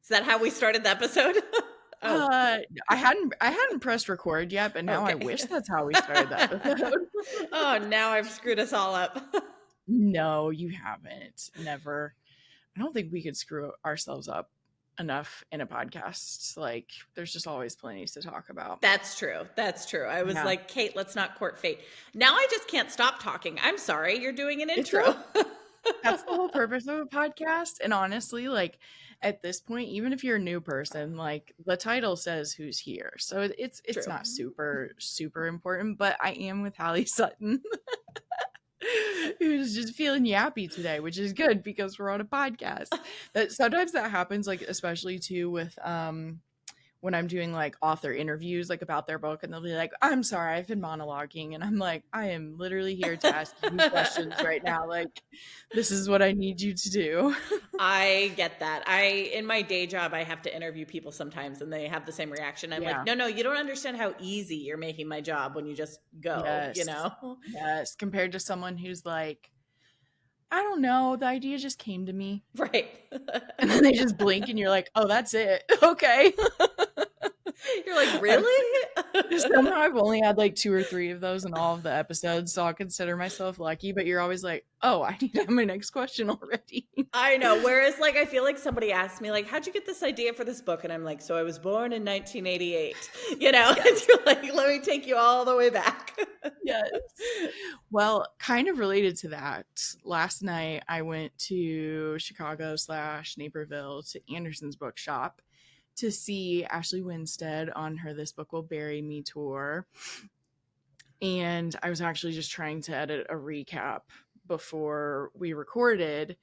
Is that how we started the episode? Oh, I hadn't pressed record yet, but now I okay. wish that's how we started the episode. Oh, now I've screwed us all up. No, you haven't. Never. I don't think we could screw ourselves up enough in a podcast. Like, there's just always plenty to talk about. That's true. That's true. I was Yeah. like, Kate, let's not court fate. Now I just can't stop talking. I'm sorry. You're doing an It's intro. That's the whole purpose of a podcast. And honestly, like at this point, even if you're a new person, like the title says who's here. So it's True. not super important, but I am with Halley Sutton. Who's just feeling yappy today, which is good because we're on a podcast. But sometimes that happens, like especially too with when I'm doing like author interviews like about their book, and they'll be like, I'm sorry, I've been monologuing, and I'm like, I am literally here to ask you questions right now. Like, this is what I need you to do. I get that. In my day job, I have to interview people sometimes and they have the same reaction. I'm like, no, you don't understand how easy you're making my job when you just go, Yes, compared to someone who's like, I don't know, the idea just came to me. Right. And then they just blink and you're like, oh, that's it. Okay. You're like, really? Somehow I've only had like 2 or 3 of those in all of the episodes, so I'll consider myself lucky, but you're always like, oh, I need to have my next question already. I know. Whereas like, I feel like somebody asked me like, how'd you get this idea for this book? And I'm like, so I was born in 1988, yes. And you're like, let me take you all the way back. Yes. Well, kind of related to that, last night I went to Chicago/Naperville to Anderson's Bookshop to see Ashley Winstead on her This Book Will Bury Me tour. And I was actually just trying to edit a recap before we recorded.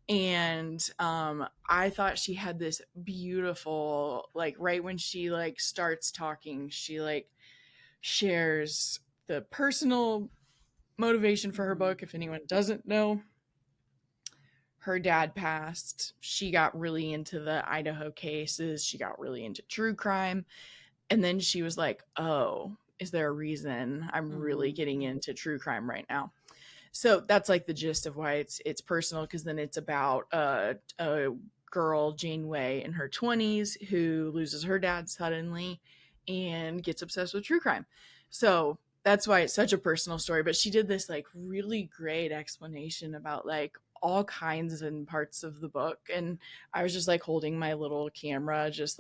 And I thought she had this beautiful, like right when she like starts talking, she like shares the personal motivation for her book. If anyone doesn't know, her dad passed. She got really into the Idaho cases. She got really into true crime. And then she was like, oh, is there a reason I'm really getting into true crime right now? So that's like the gist of why it's personal, because then it's about a girl, Janeway, in her 20s who loses her dad suddenly and gets obsessed with true crime. So that's why it's such a personal story. But she did this like really great explanation about like all kinds and parts of the book, and I was just like holding my little camera, just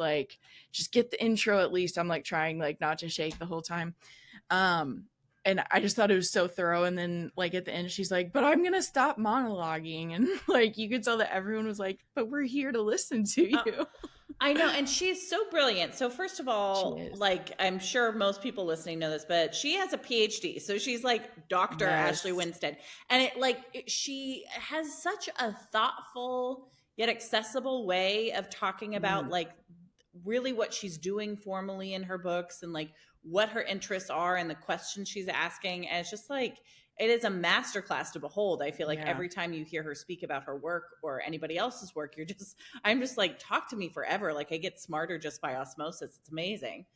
get the intro at least. I'm like trying like not to shake the whole time. And I just thought it was so thorough. And then like at the end she's like, but I'm gonna stop monologuing, and like you could tell that everyone was like, but we're here to listen to you. I know, and she's so brilliant. So first of all, like I'm sure most people listening know this, but she has a PhD. So she's like Dr. Ashley Winstead. And she has such a thoughtful yet accessible way of talking about like really what she's doing formally in her books and like what her interests are and the questions she's asking. And it's just like, it is a masterclass to behold. I feel like every time you hear her speak about her work or anybody else's work, I'm just like, talk to me forever. Like I get smarter just by osmosis. It's amazing.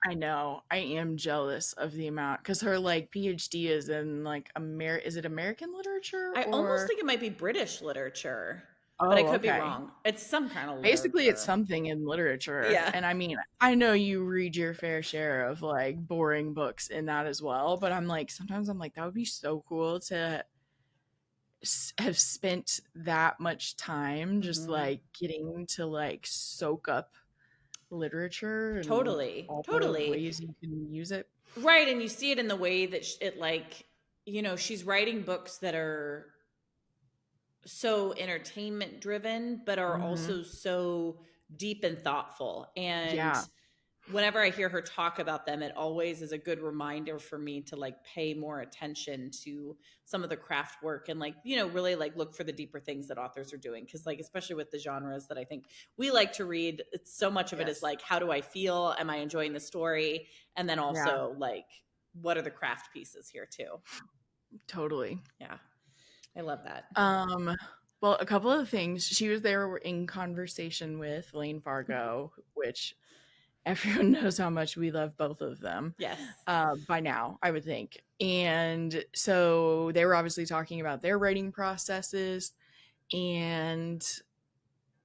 I know. I am jealous of the amount, because her like PhD is in like is it American literature? I almost think it might be British literature. Oh, but I could be wrong. It's some kind of literature. Basically, it's something in literature. Yeah. And I mean, I know you read your fair share of like boring books in that as well. But I'm like, sometimes I'm like, that would be so cool to have spent that much time just like getting to like soak up literature. And totally. all the ways you can use it. Right. And you see it in the way that it like, you know, she's writing books that are so entertainment driven, but are also so deep and thoughtful. And whenever I hear her talk about them, it always is a good reminder for me to like pay more attention to some of the craft work and like, you know, really like look for the deeper things that authors are doing. Cause like, especially with the genres that I think we like to read, it's so much of it is like, how do I feel? Am I enjoying the story? And then also like, what are the craft pieces here too? Totally. Yeah. I love that. Well, a couple of things. She was there in conversation with Lane Fargo, which everyone knows how much we love both of them. Yes. By now, I would think. And so they were obviously talking about their writing processes. And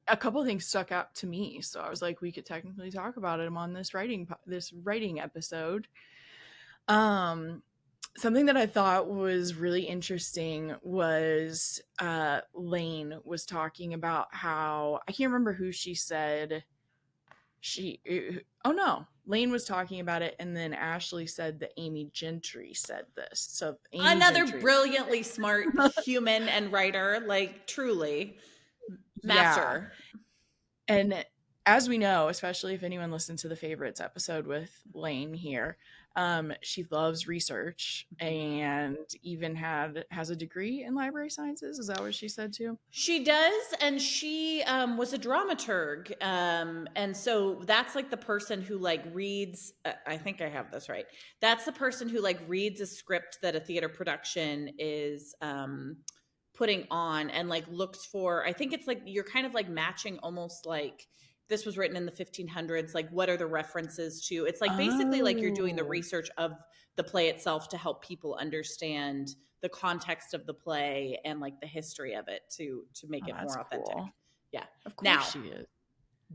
a couple of things stuck out to me. So I was like, we could technically talk about it on this writing episode. Something that I thought was really interesting was Lane was talking about how, I can't remember who she said Lane was talking about it, and then Ashley said that Amy Gentry said this. So another brilliantly smart human and writer, like truly master. Yeah. And as we know, especially if anyone listened to the favorites episode with Lane here, she loves research and even has a degree in library sciences. Is that what she said too? She does, and she was a dramaturg, and so that's like the person who like reads. I think I have this right. That's the person who like reads a script that a theater production is putting on, and like looks for. I think it's like you're kind of like matching, almost like this was written in the 1500s. Like, what are the references to? It's like basically like you're doing the research of the play itself to help people understand the context of the play and like the history of it to make it more authentic. Cool. Yeah. Of course she is.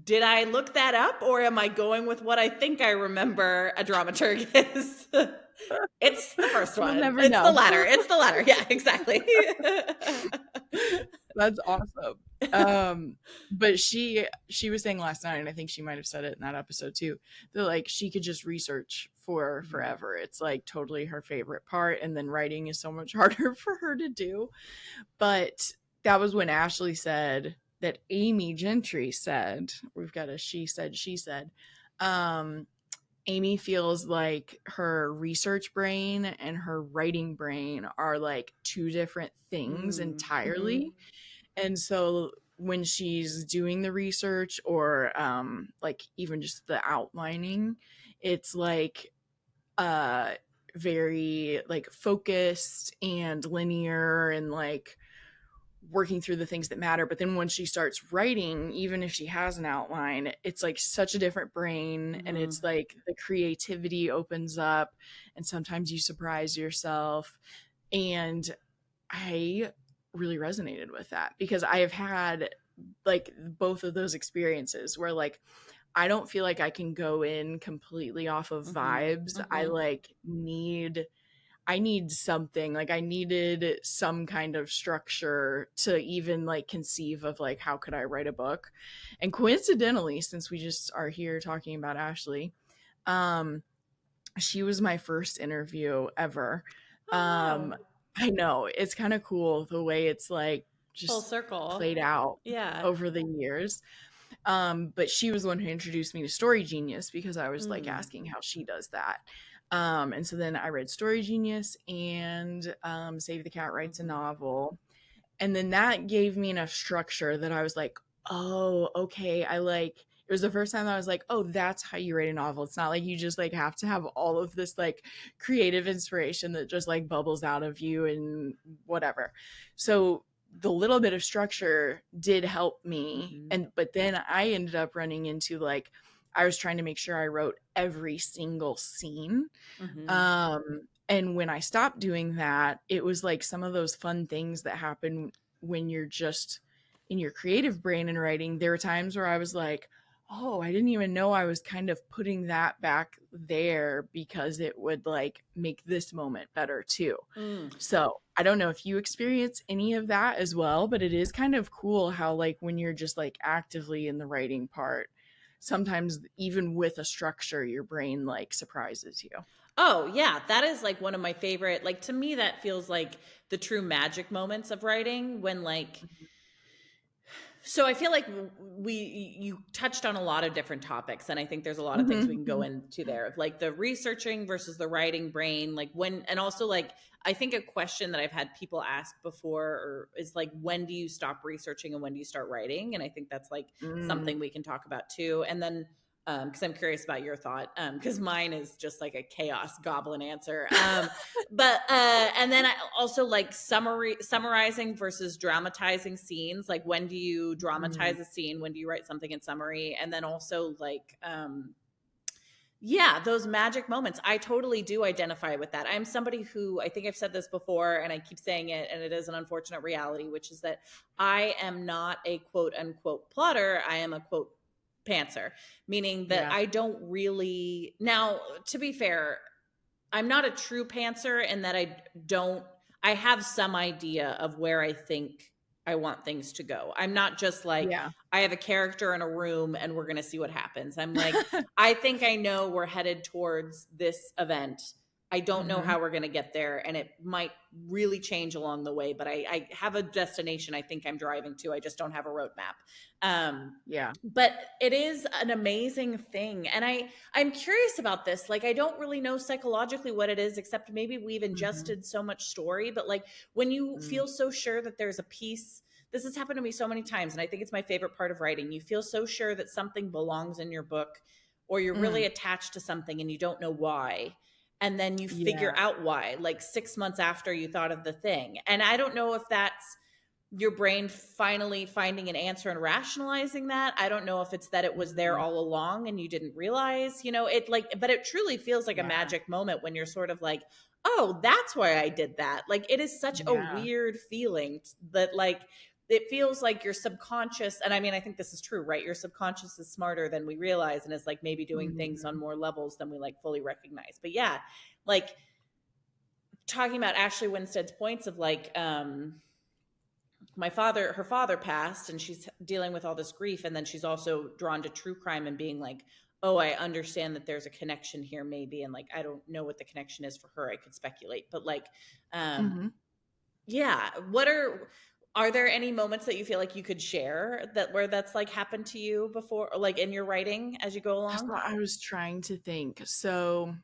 Did I look that up, or am I going with what I think I remember a dramaturg is? It's the first one. We'll never know. The latter. It's the latter. Yeah, exactly. That's awesome. But she was saying last night, and I think she might have said it in that episode too, that like she could just research for forever. It's like totally her favorite part, and then writing is so much harder for her to do. But that was when Ashley said that Amy Gentry said, we've got a she said, Amy feels like her research brain and her writing brain are like two different things entirely. And so when she's doing the research or like even just the outlining, it's like very like focused and linear and like working through the things that matter. But then when she starts writing, even if she has an outline, it's like such a different brain, and it's like the creativity opens up, and sometimes you surprise yourself. And I really resonated with that because I have had like both of those experiences where like I don't feel like I can go in completely off of vibes. I need something, like I needed some kind of structure to even like conceive of like, how could I write a book? And coincidentally, since we just are here talking about Ashley, she was my first interview ever. I know, it's kind of cool the way it's like just full circle played out over the years. But she was the one who introduced me to Story Genius because I was like asking how she does that. And so then I read Story Genius and Save the Cat Writes a Novel. And then that gave me enough structure that I was like, oh, okay. It was the first time I was like, oh, that's how you write a novel. It's not like you just like have to have all of this like creative inspiration that just like bubbles out of you and whatever. So the little bit of structure did help me. But then I ended up running into like, I was trying to make sure I wrote every single scene. And when I stopped doing that, it was like some of those fun things that happen when you're just in your creative brain and writing. There were times where I was like, oh, I didn't even know I was kind of putting that back there because it would like make this moment better too. So I don't know if you experience any of that as well, but it is kind of cool how like when you're just like actively in the writing part, sometimes even with a structure, your brain like surprises you. Oh yeah, that is like one of my favorite, like to me that feels like the true magic moments of writing when like so I feel like you touched on a lot of different topiks, and I think there's a lot of things we can go into there, like the researching versus the writing brain, like when, and also like I think a question that I've had people ask before is like, when do you stop researching and when do you start writing? And I think that's like something we can talk about too. And then because I'm curious about your thought, because mine is just like a chaos goblin answer. But and then I also like summarizing versus dramatizing scenes. Like when do you dramatize a scene? When do you write something in summary? And then also like Yeah, those magic moments. I totally do identify with that. I'm somebody who, I think I've said this before and I keep saying it, and it is an unfortunate reality, which is that I am not a quote unquote plotter. I am a quote pantser, meaning that Yeah. I don't really. Now, to be fair, I'm not a true pantser in that I have some idea of where I think I want things to go. I'm not just like, Yeah. I have a character in a room and we're going to see what happens. I'm like, I think I know we're headed towards this event. I don't know Mhm. how we're going to get there, and it might really change along the way, but I have a destination I think I'm driving to. I just don't have a roadmap. Yeah. But it is an amazing thing. And I'm curious about this. Like, I don't really know psychologically what it is, except maybe we've Mhm. ingested so much story. But like, when you Mm. feel so sure that there's a piece, this has happened to me so many times, and I think it's my favorite part of writing. You feel so sure that something belongs in your book, or you're really Mm. attached to something and you don't know why. And then you figure Yeah. out why, like 6 months after you thought of the thing. And I don't know if that's your brain finally finding an answer and rationalizing that. I don't know if it's that it was there Mhm. all along and you didn't realize, it like, but it truly feels like a Yeah. magic moment when you're sort of like, oh, that's why I did that. Like, it is such a Yeah. weird feeling that, like, it feels like your subconscious, and I mean, I think this is true, right? Your subconscious is smarter than we realize and is like maybe doing things on Mhm. more levels than we like fully recognize. But yeah, like, talking about Ashley Winstead's points of like, her father passed and she's dealing with all this grief, and then she's also drawn to true crime and being like, oh, I understand that there's a connection here maybe, and like, I don't know what the connection is for her. I could speculate, but like, Mhm. yeah, are there any moments that you feel like you could share that where that's like happened to you before, or like in your writing as you go That's along? what I was trying to think. So,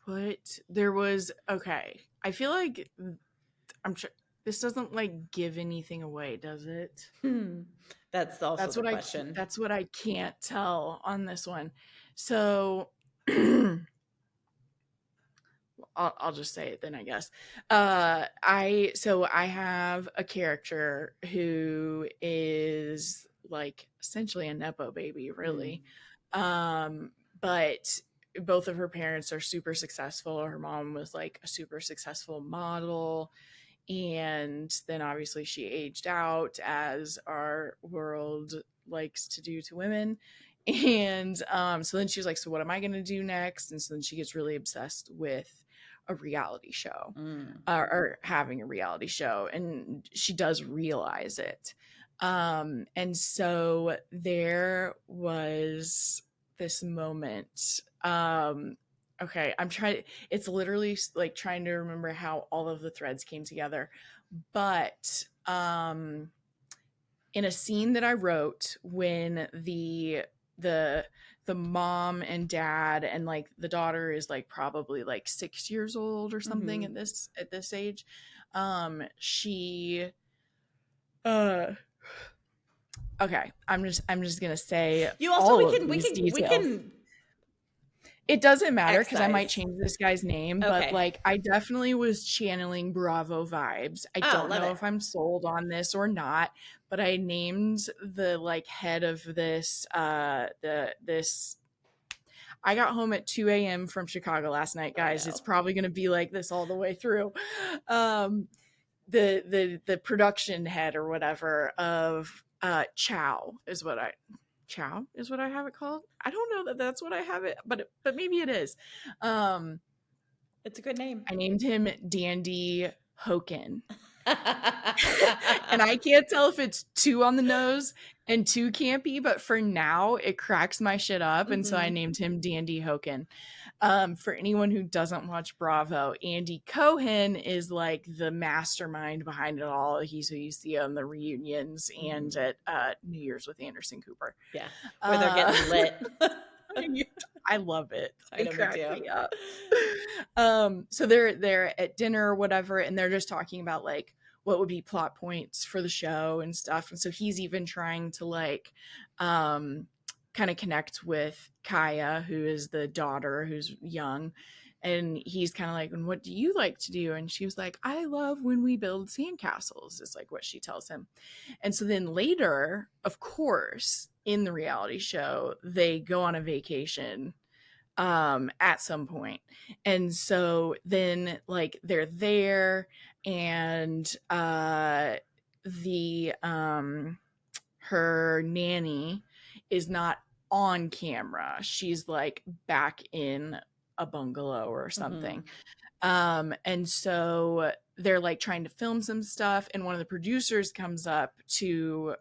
what there was okay. I feel like I'm sure this doesn't like give anything away, does it? Hmm. That's also the question. That's what I can't tell on this one. So I'll just say it then, I guess. I have a character who is like essentially a nepo baby, really. Hmm. Um, but both of her parents are super successful. Her mom was like a super successful model, and then obviously she aged out, as our world likes to do to women. And so then she was like, so what am I going to do next? And so then she gets really obsessed with a reality show, Mm. or having a reality show, and she does realize it. And so there was this moment. Okay, I'm trying, it's literally like trying to remember how all of the threads came together. But in a scene that I wrote when the the mom and dad and like the daughter is like probably like 6 years old or something Hmm. at this age, she uh okay, I'm just gonna say You also, all of these we details. can It doesn't matter because I might excise. change this guy's name, but Okay. like I definitely was channeling Bravo vibes. I Oh, don't love know it. if I'm sold on this or not, but I named the like head of this this I got home at 2 a.m. from Chicago last night, Oh guys. It's no. probably gonna be like this all the way through. Um the production head or whatever of Chow is what I have it called. I don't know that that's what I have it, but maybe it is. Um, It's a good name. I named him Dandy Hoken, and I can't tell if it's too on the nose and too campy, but for now it cracks my shit up, and so I Hmm. named him Dandy Hoken. For anyone who doesn't watch Bravo, Andy Cohen is like the mastermind behind it all. He's who you see on the reunions and Hmm. at New Year's with Anderson Cooper. Yeah, where they're Uh, getting lit. I love it. I They know, me crack too. me up. So they're at dinner or whatever, and they're just talking about like what would be plot points for the show and stuff. And so he's even trying to like kind of connect with Kaya, who is the daughter who's young. And he's kind of like, and what do you like to do? And she was like, I love when we build sandcastles, is like what she tells him. And so then later, of course, in the reality show, they go on a vacation at some point. And so then like they're there, and the her nanny is not on camera. She's like back in a bungalow or something. And so they're like trying to film some stuff, and one of the producers comes up to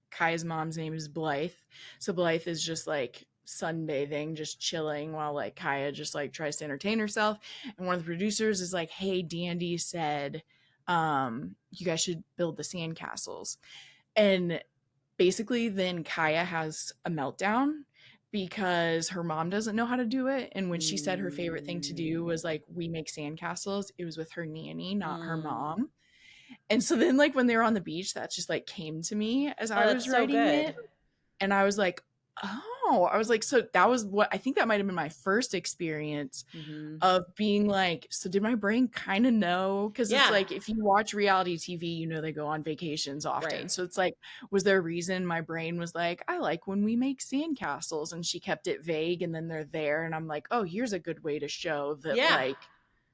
Kaya's mom's name is Blythe. So Blythe is just like sunbathing, just chilling while like Kaya just like tries to entertain herself. And one of the producers is like, hey, Dandy said you guys should build the sandcastles. And basically then Kaya has a meltdown because her mom doesn't know how to do it. And when she said her favorite thing to do was like, we make sandcastles, it was with her nanny, not her mom. And so then like when they were on the beach, that just like came to me as I was writing it. And I was like, oh, I was like, so that was what I think that might have been my first experience of being like, so did my brain kind of know? Because it's like, if you watch reality TV, you know, they go on vacations often. Right. So it's like, was there a reason my brain was like, I like when we make sandcastles? And she kept it vague, and then they're there. And I'm like, oh, here's a good way to show that like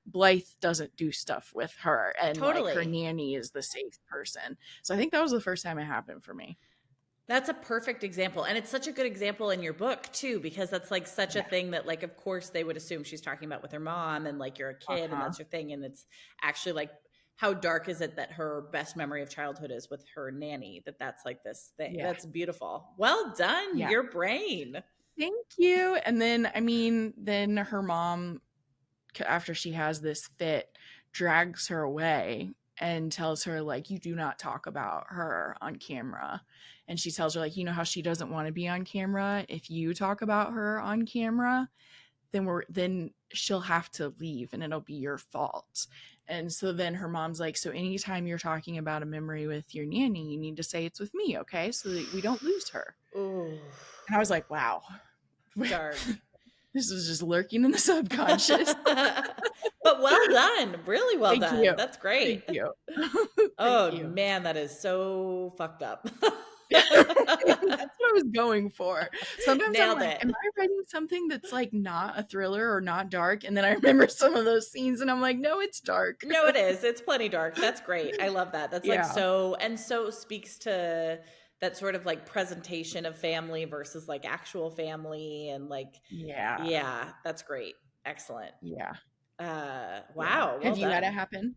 Blythe doesn't do stuff with her, and like her nanny is the safe person. So I think that was the first time it happened for me. That's a perfect example. And it's such a good example in your book too, because that's like such a thing that like, of course they would assume she's talking about with her mom, and like you're a kid and that's your thing. And it's actually like, how dark is it that her best memory of childhood is with her nanny, that's like this thing. That's beautiful. Well done. Your brain. Thank you. And then, I mean, then her mom, after she has this fit, drags her away and tells her like, you do not talk about her on camera. And she tells her like, you know how she doesn't want to be on camera? If you talk about her on camera, then she'll have to leave and it'll be your fault. And so then her mom's like, so anytime you're talking about a memory with your nanny, you need to say it's with me, okay? So that we don't lose her. Ooh. And I was like, wow. Dark. This was just lurking in the subconscious. But well done. Really well Thank done. You. That's great. Thank you. Oh, Thank you. Man, that is so fucked up. That's what I was going for. Sometimes Nailed I'm like, it. am I writing something that's like not a thriller or not dark? And then I remember some of those scenes and I'm like, no, it's dark. No, it is. It's plenty dark. That's great. I love that. That's like so speaks to that sort of like presentation of family versus like actual family, and like that's great. Excellent. Wow. Have you had it happen?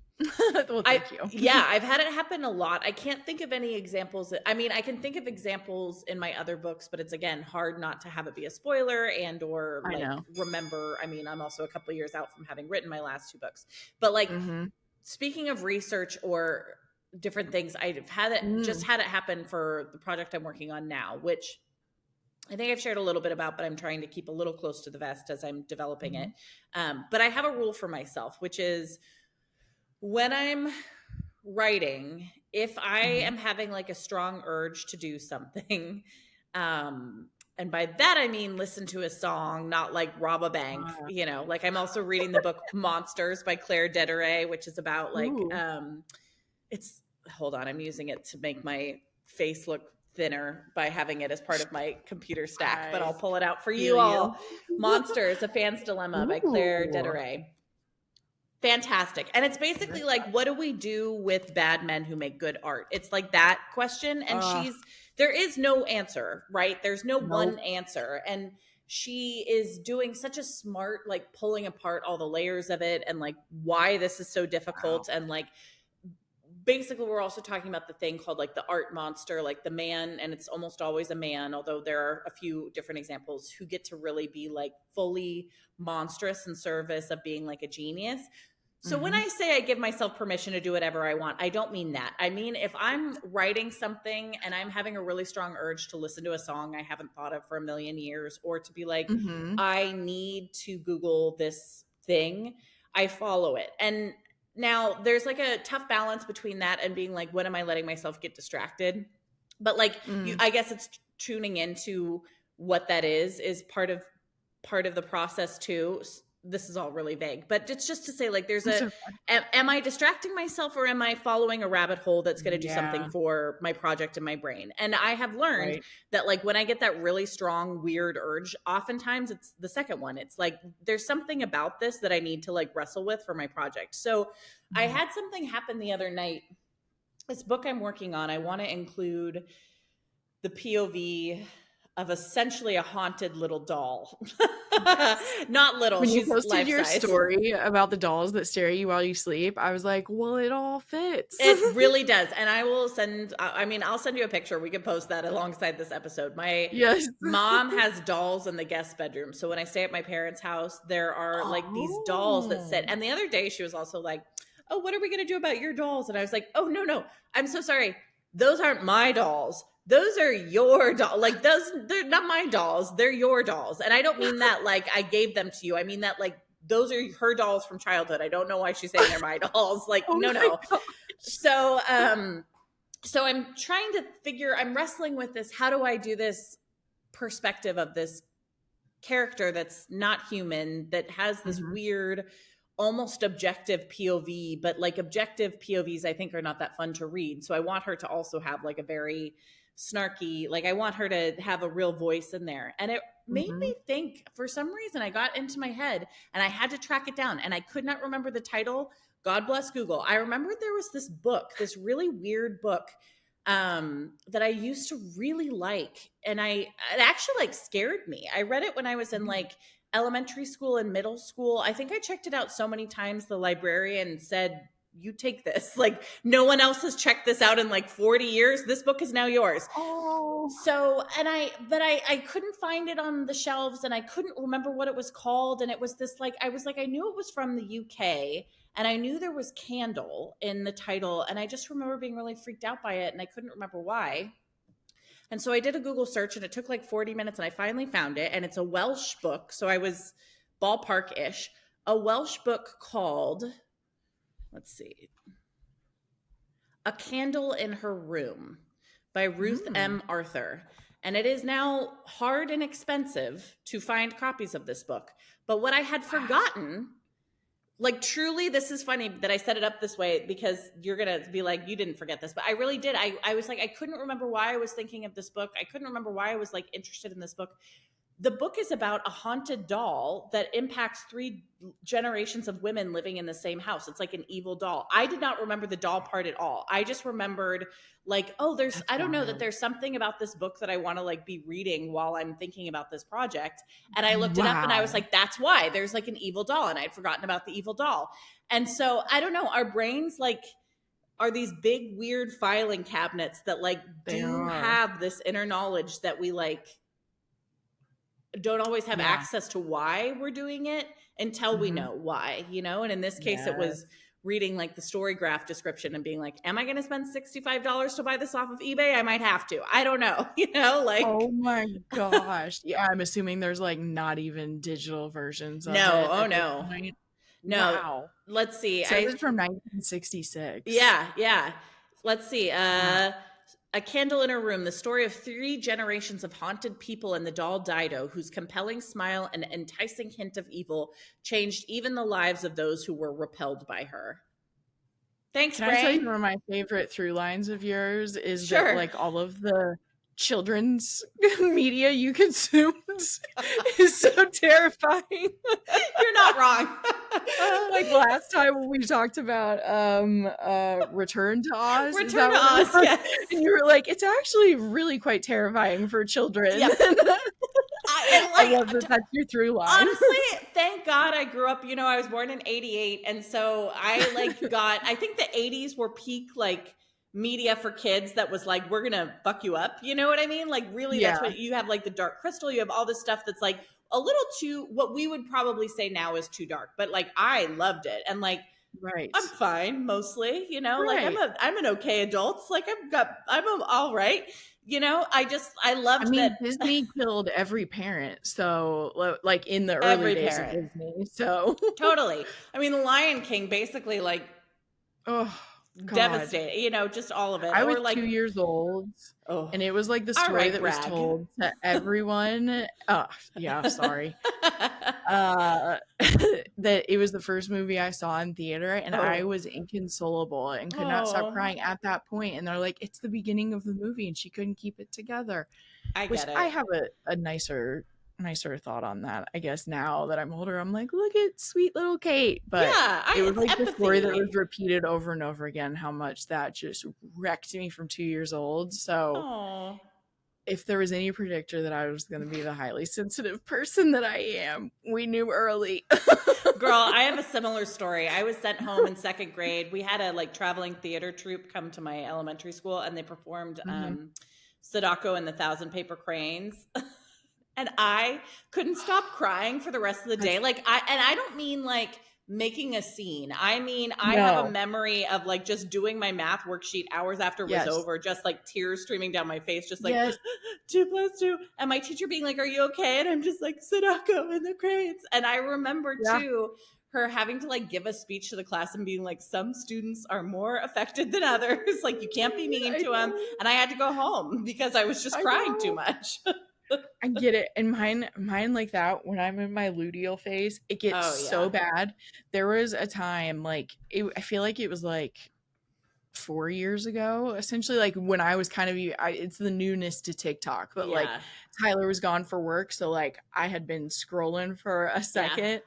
Well, thank you. I've had it happen a lot. I can't think of any examples. I mean, I can think of examples in my other books, but it's again hard not to have it be a spoiler and or like remember. I mean, I'm also a couple of years out from having written my last 2 books. But like speaking of research or different things, I've had it just had it happen for the project I'm working on now, which I think I've shared a little bit about, but I'm trying to keep a little close to the vest as I'm developing it. But I have a rule for myself, which is when I'm writing, if I am having like a strong urge to do something, and by that I mean listen to a song, not like rob a bank, you know, like I'm also reading the book Monsters by Claire Dederer, which is about like, hold on, I'm using it to make my face look thinner by having it as part of my computer stack, but I'll pull it out for you all. Monsters, A Fan's Dilemma by Claire Dederer. Fantastic. And it's basically like, what do we do with bad men who make good art? It's like that question. And there is no answer, right? There's no one answer. And she is doing such a smart, like pulling apart all the layers of it and like why this is so difficult. And like, basically we're also talking about the thing called like the art monster, like the man, and it's almost always a man, although there are a few different examples, who get to really be like fully monstrous in service of being like a genius. So when I say I give myself permission to do whatever I want, I don't mean that. I mean, if I'm writing something and I'm having a really strong urge to listen to a song I haven't thought of for a million years, or to be like, I need to Google this thing, I follow it. And now there's like a tough balance between that and being like, when am I letting myself get distracted? But like, I guess it's tuning into what that is part of the process too. this is all really vague, but it's just to say, like, there's That's a, so fun. am I distracting myself or am I following a rabbit hole that's going to do something Yeah, for my project in my brain? And I have learned right. that, like, when I get that really strong, weird urge, oftentimes it's the second one. It's like, there's something about this that I need to like wrestle with for my project. So I Mhm. had something happen the other night. This book I'm working on, I want to include the POV of essentially a haunted little doll. Not little, When you she's posted life your size. story about the dolls that stare at you while you sleep, I was like, well, it all fits. It really does. And I will send, I mean, I'll send you a picture. We can post that alongside this episode. My Yes. mom has dolls in the guest bedroom. So when I stay at my parents' house, there are like these dolls that sit. Oh. And the other day she was also like, oh, what are we going to do about your dolls? And I was like, oh, no, I'm so sorry. Those aren't my dolls. Those are your dolls. Like they're not my dolls. They're your dolls. And I don't mean that like I gave them to you. I mean that like those are her dolls from childhood. I don't know why she's saying they're my dolls. Like, Oh my no. gosh. So, so I'm trying to I'm wrestling with this. How do I do this perspective of this character that's not human, that has this Mhm. weird, almost objective POV, but like objective POVs, I think are not that fun to read. So I want her to also have like a very snarky, like I want her to have a real voice in there. And it made Mhm. me think, for some reason, I got into my head and I had to track it down and I could not remember the title. God bless Google. I remembered there was this book, this really weird book that I used to really like. And it actually like scared me. I read it when I was in like elementary school and middle school. I think I checked it out so many times. The librarian said, you take this. Like no one else has checked this out in like 40 years. This book is now yours. Oh. So, and I couldn't find it on the shelves and I couldn't remember what it was called. And it was this like, I was like, I knew it was from the UK and I knew there was candle in the title. And I just remember being really freaked out by it and I couldn't remember why. And so I did a Google search and it took like 40 minutes and I finally found it. And it's a Welsh book. So I was ballpark-ish. A Welsh book called, let's see, A Candle in Her Room by Ruth M. Arthur. And it is now hard and expensive to find copies of this book. But what I had forgotten, like truly, this is funny that I set it up this way because you're going to be like, you didn't forget this. But I really did. I was like, I couldn't remember why I was thinking of this book. I couldn't remember why I was like interested in this book. The book is about a haunted doll that impacts 3 generations of women living in the same house. It's like an evil doll. I did not remember the doll part at all. I just remembered like, oh, I don't know, that there's something about this book that I want to like be reading while I'm thinking about this project. And I looked it up and I was like, that's why there's like an evil doll. And I'd forgotten about the evil doll. And so I don't know, our brains like are these big, weird filing cabinets that like have this inner knowledge that we like don't always have access to why we're doing it until we know why, you know? And in this case, it was reading like the story graph description and being like, am I going to spend $65 to buy this off of eBay? I might have to. I don't know, you know, like. Oh my gosh. Yeah, I'm assuming there's like not even digigal versions of it. Oh no. No. Wow. Let's see. So it's from 1966. Yeah. Let's see. A Candle in Her Room, the story of 3 generations of haunted people and the doll Dido, whose compelling smile and enticing hint of evil changed even the lives of those who were repelled by her. Thanks, Can I tell you one of my favorite through lines of yours is that like all of the children's media you consumed is so terrifying. You're not wrong. Like last time when we talked about Return to Oz. Return to Oz, yes. And you were like, it's actually really quite terrifying for children. Yep. I love that that's your through line. Honestly, thank God I grew up, you know, I was born in 88. And so I like I think the 80s were peak like media for kids that was like, we're gonna fuck you up, you know what I mean? Like really, that's what you have, like the Dark Crystal, you have all this stuff that's like a little too, what we would probably say now is too dark, but like I loved it. And like I'm fine mostly, you know, like I'm an okay adult, like I'm all right, you know. I loved that Disney killed every parent, so like in the early days of Disney, so totally. I mean, The Lion King basically like God. devastating, you know, just all of it. I was Or like, 2 years old, oh, and it was, like, the all story right, that was brag. told to everyone. Yeah, sorry. Uh, that it was the first movie I saw in theater, and I Oh, was inconsolable and could not stop oh, crying at that point, and they're like, "It's the beginning of the movie," and she couldn't keep it together, I which get I it. have a nicer thought on that, I guess now that I'm older, I'm like, "Look at sweet little Kate," but Yeah, it was, it's like, the story that was empathy. repeated over and over again, how much that just wrecked me from 2 years old, so Oh, if there was any predictor that I was gonna be the highly sensitive person that I am, we knew early. girl, I have a similar story. I was sent home in second grade. We had a like traveling theater troupe come to my elementary school, and they performed Mhm. Sadako and the Thousand Paper Cranes. And I couldn't stop crying for the rest of the day. That's Like I don't mean like making a scene. I mean, I have a no. memory of like just doing my math worksheet hours after it was Yes. over, just like tears streaming down my face, just like Yes. 2 plus 2. And my teacher being like, "Are you okay?" And I'm just like, "Sadako and the cranes." And I remember Yeah. too her having to like give a speech to the class and being like, "Some students are more affected than others. Like you can't be mean I to them." know. And I had to go home because I was just I crying too know. much. I get it. And mine like that, when I'm in my luteal phase, it gets Oh so yeah. bad. There was a time, like, I feel like it was like 4 years ago, essentially, like, when I was kind of it's the newness to TikTok, but, like, Yeah. Tyler was gone for work, so, like, I had been scrolling for a Yeah. second.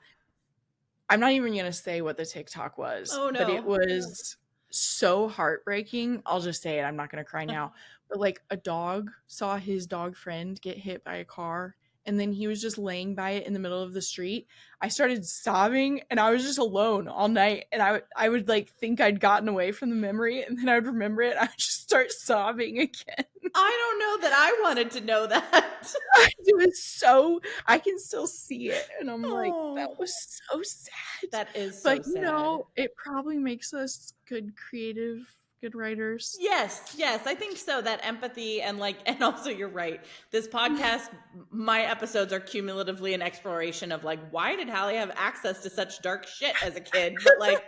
I'm not even gonna say what the TikTok was, Oh but it no. was so heartbreaking. I'll just say it, I'm not gonna cry now. But, like, a dog saw his dog friend get hit by a car, and then he was just laying by it in the middle of the street. I started sobbing, and I was just alone all night, and I would, like, think I'd gotten away from the memory, and then I would remember it, I would just start sobbing again. I don't know that I wanted to know that. It was so I can still see it, and I'm like, "That Oh, was so sad." that is so But, sad. it probably makes us good writers. Yes, yes, I think so. That empathy and like, and also you're right. This podcast, my episodes are cumulatively an exploration of like, why did Hallie have access to such dark shit as a kid? But like,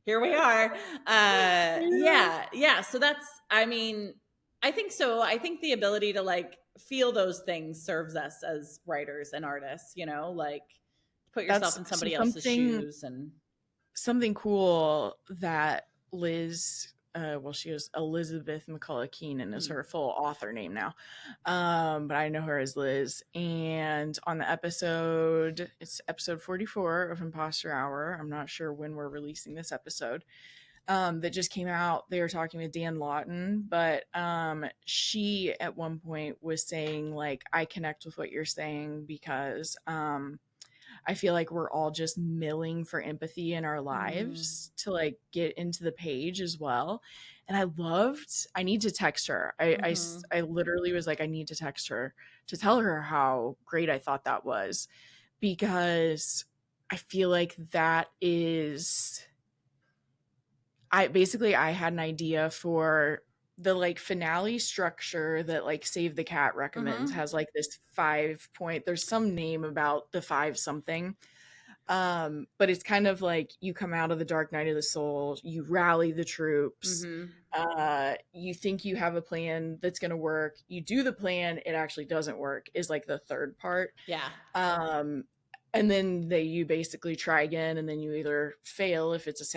here we are. Yeah. Yeah, yeah. So that's, I mean, I think so. I think the ability to like feel those things serves us as writers and artists, you know, like put yourself That's in so somebody else's shoes and something cool that Liz, well, she was Elizabeth McCullough Keenan is mm, her full author name now. But I know her as Liz. And on the episode, it's episode 44 of Imposter Hour. I'm not sure when we're releasing this episode. That just came out. They were talking with Dan Lawton, but she at one point was saying, like, I connect with what you're saying because I feel like we're all just milling for empathy in our mm, lives to like get into the page as well. And I need to text her. mm-hmm. I literally was like, I need to text her to tell her how great I thought that was, because I feel like that is, I had an idea for the like finale structure that like Save the Cat recommends, Mm-hmm. has like this 5 point, there's some name about the five something, but it's kind of like you come out of the dark night of the soul, you rally the troops, Mm-hmm. you think you have a plan that's going to work, you do the plan, it actually doesn't work, is like the third part. Yeah. um and then you basically try again, and then you either fail if it's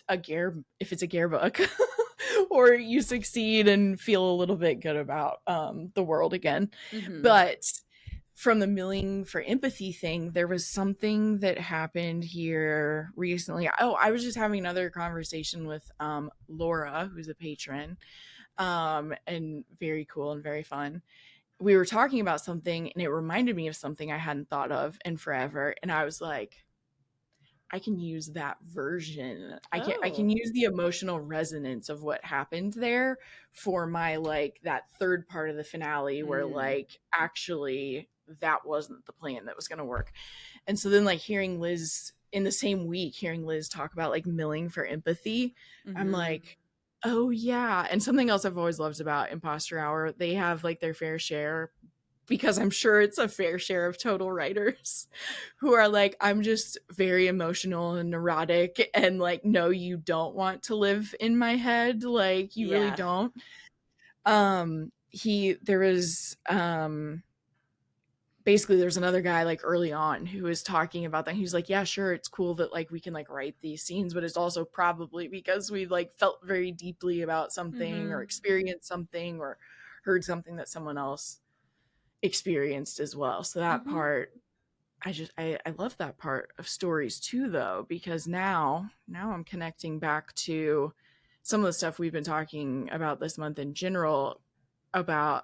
a gear book, or you succeed and feel a little bit good about the world again. Mm-hmm. But from the milling for empathy thing, there was something that happened here recently. Oh, I was just having another conversation with Laura, who's a patron, and very cool and very fun. We were talking about something, and it reminded me of something I hadn't thought of in forever, and I was like, I can use that version. I can Oh. use the emotional resonance of what happened there for my like that third part of the finale where Mm. like actually that wasn't the plan that was going to work. And so then like hearing Liz in the same week, hearing Liz talk about like milling for empathy, I'm Mm-hmm. like, oh yeah. And something else I've always loved about Imposter Hour, they have like their fair share because I'm sure it's a fair share of total writers who are like, I'm just very emotional and neurotic, and like, no, you don't want to live in my head. Like, you really Yeah. don't. There was basically there's another guy like early on who was talking about that. He's like, yeah, sure, it's cool that like we can like write these scenes, but it's also probably because we like felt very deeply about something or Mm-hmm. experienced something or heard something that someone else experienced as well. So that Mm-hmm. part, I love that part of stories too, though, because now I'm connecting back to some of the stuff we've been talking about this month in general, about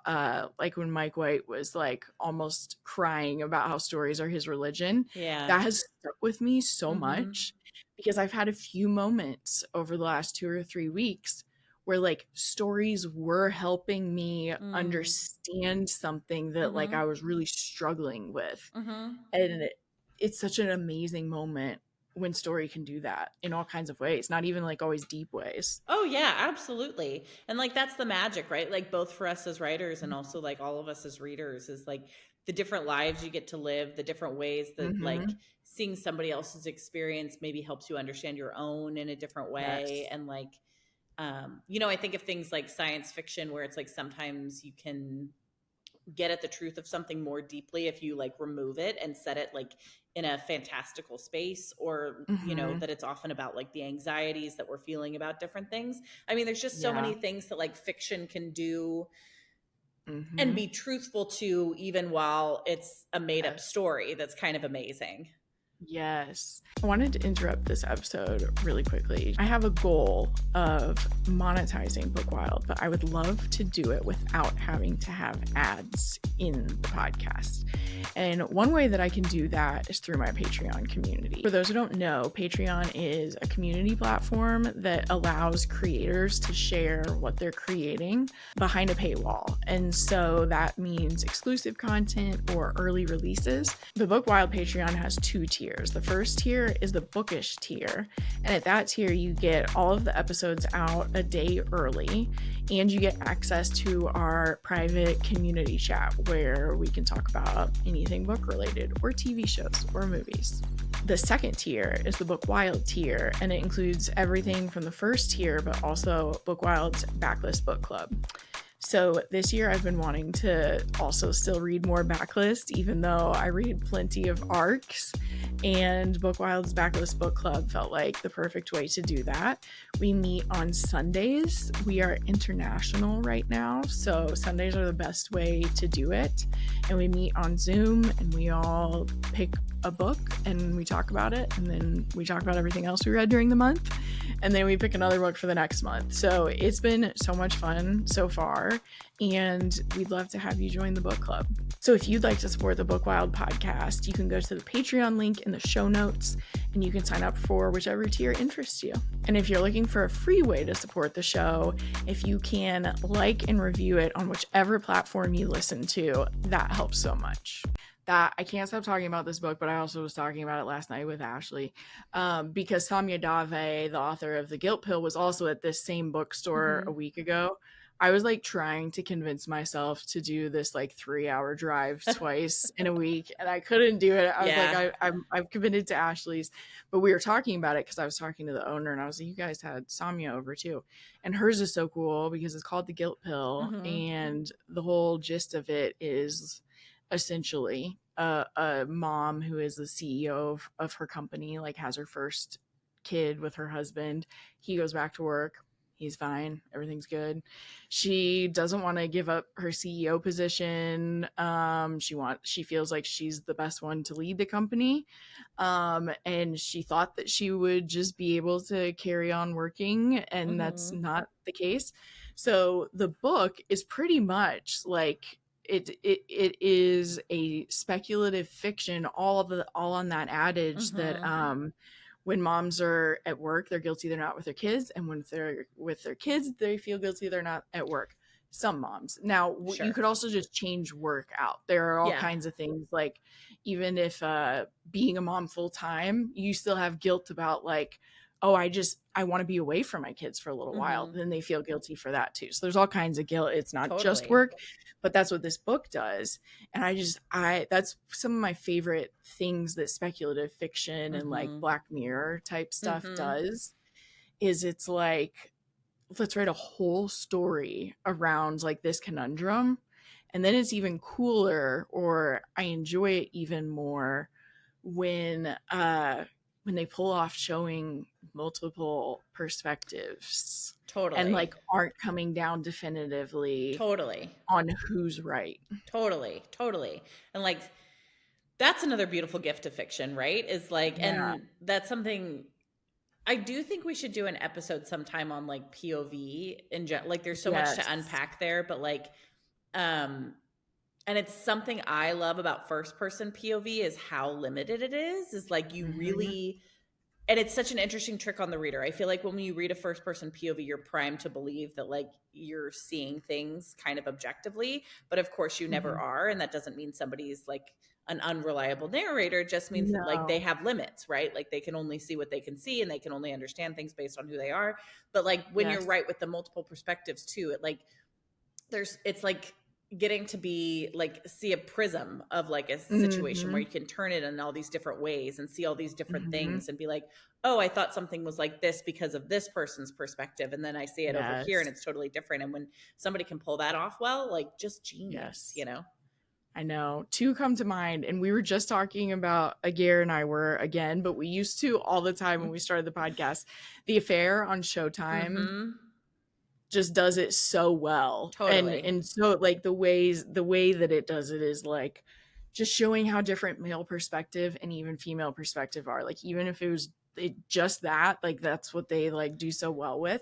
like when Mike White was like almost crying about how stories are his religion. Yeah. That has stuck with me so Mm-hmm. much because I've had a few moments over the last 2 or 3 weeks where like stories were helping me Mm. understand something that like I Mm-hmm. was really struggling with. Mm-hmm. And it's such an amazing moment when story can do that in all kinds of ways, not even like always deep ways. Oh yeah, absolutely. And like that's the magic, right? Like both for us as writers and also like all of us as readers is like the different lives you get to live, the different ways that like Mm-hmm. seeing somebody else's experience maybe helps you understand your own in a different way. Yes. And like you know, I think of things like science fiction where it's like sometimes you can get at the truth of something more deeply if you like remove it and set it like in a fantastical space, or you know Mm-hmm. that it's often about like the anxieties that we're feeling about different things. I mean, there's just so Yeah. many things that like fiction can do and Mm-hmm. be truthful to, even while it's a made up Yes. story. That's kind of amazing. Yes. I wanted to interrupt this episode really quickly. I have a goal of monetizing Bookwild, but I would love to do it without having to have ads in the podcast. And one way that I can do that is through my Patreon community. For those who don't know, Patreon is a community platform that allows creators to share what they're creating behind a paywall. And so that means exclusive content or early releases. The Bookwild Patreon has 2 tiers. The first tier is the bookish tier, and at that tier you get all of the episodes out a day early, and you get access to our private community chat where we can talk about anything book related or TV shows or movies. The second tier is the Bookwild tier, and it includes everything from the first tier but also Bookwild's backlist book club. So this year I've been wanting to also still read more backlist, even though I read plenty of arcs, and Bookwild's Backlist Book Club felt like the perfect way to do that. We meet on Sundays. We are international right now, so Sundays are the best way to do it. And we meet on Zoom and we all pick a book and we talk about it, and then we talk about everything else we read during the month, and then we pick another book for the next month. So it's been so much fun so far, and we'd love to have you join the book club. So if you'd like to support the Bookwild podcast, you can go to the Patreon link in the show notes and you can sign up for whichever tier interests you. And if you're looking for a free way to support the show, if you can like and review it on whichever platform you listen to, that helps so much. That I can't stop talking about this book, but I also was talking about it last night with Ashley, because Samya Dave, the author of The Guilt Pill, was also at this same bookstore a Mm-hmm. week ago. I was like trying to convince myself to do this like 3-hour drive twice in a week, and I couldn't do it. I was like, Yeah. I'm committed to Ashley's, but we were talking about it because I was talking to the owner, and I was like, you guys had Samya over too, and hers is so cool because it's called The Guilt Pill, Mm-hmm. and the whole gist of it is essentially a mom who is the CEO of her company, like has her first kid with her husband. He goes back to work. He's fine. Everything's good. She doesn't want to give up her CEO position. She feels like she's the best one to lead the company. And she thought that she would just be able to carry on working, and that's Mm-hmm. not the case. So the book is pretty much like it is a speculative fiction, all on that adage that Mm-hmm. when moms are at work, they're guilty they're not with their kids, and when they're with their kids, they feel guilty they're not at work. Some moms. Now, you Sure. could also just change work out. There are all Yeah. kinds of things, like even if being a mom full time, you still have guilt about like, oh, I want to be away from my kids for a little while, Mm-hmm. then they feel guilty for that too. So there's all kinds of guilt. It's not just Totally. work, but that's what this book does. And I that's some of my favorite things that speculative fiction and like Mm-hmm. Black Mirror type stuff Mm-hmm. does, is it's like, let's write a whole story around like this conundrum. And then it's even cooler, or I enjoy it even more when they pull off showing multiple perspectives and Totally. like aren't coming down definitively Totally. on who's right. Totally. Totally. And like that's another beautiful gift of fiction, right? Is like, Yeah. and that's something I do think we should do an episode sometime on like POV like there's so much to Yes. unpack there, but like um and it's something I love about first person POV is how limited it is like you Mm-hmm. really, and it's such an interesting trick on the reader. I feel like when you read a first person POV, you're primed to believe that like you're seeing things kind of objectively, but of course you never Mm-hmm. are, and that doesn't mean somebody's like an unreliable narrator. It just means that like they No. have limits, right? Like they can only see what they can see and they can only understand things based on who they are. But like when you're Yes. right with the multiple perspectives too, it like it's like getting to be like see a prism of like a situation where Mm-hmm. you can turn it in all these different ways and see all these different Mm-hmm. things and be like, oh, I thought something was like this because of this person's perspective, and then I see it over here and Yes. it's totally different. And when somebody can pull that off well, like just genius, Yes. you know. I know. Two come to mind, and we were just talking about Aguirre and I were again, but we used to all the time when we started the podcast. The Affair on Showtime Mm-hmm. just does it so well. Totally. And so like the way that it does it is like just showing how different male perspective and even female perspective are. Like even if just that, like that's what they like do so well with.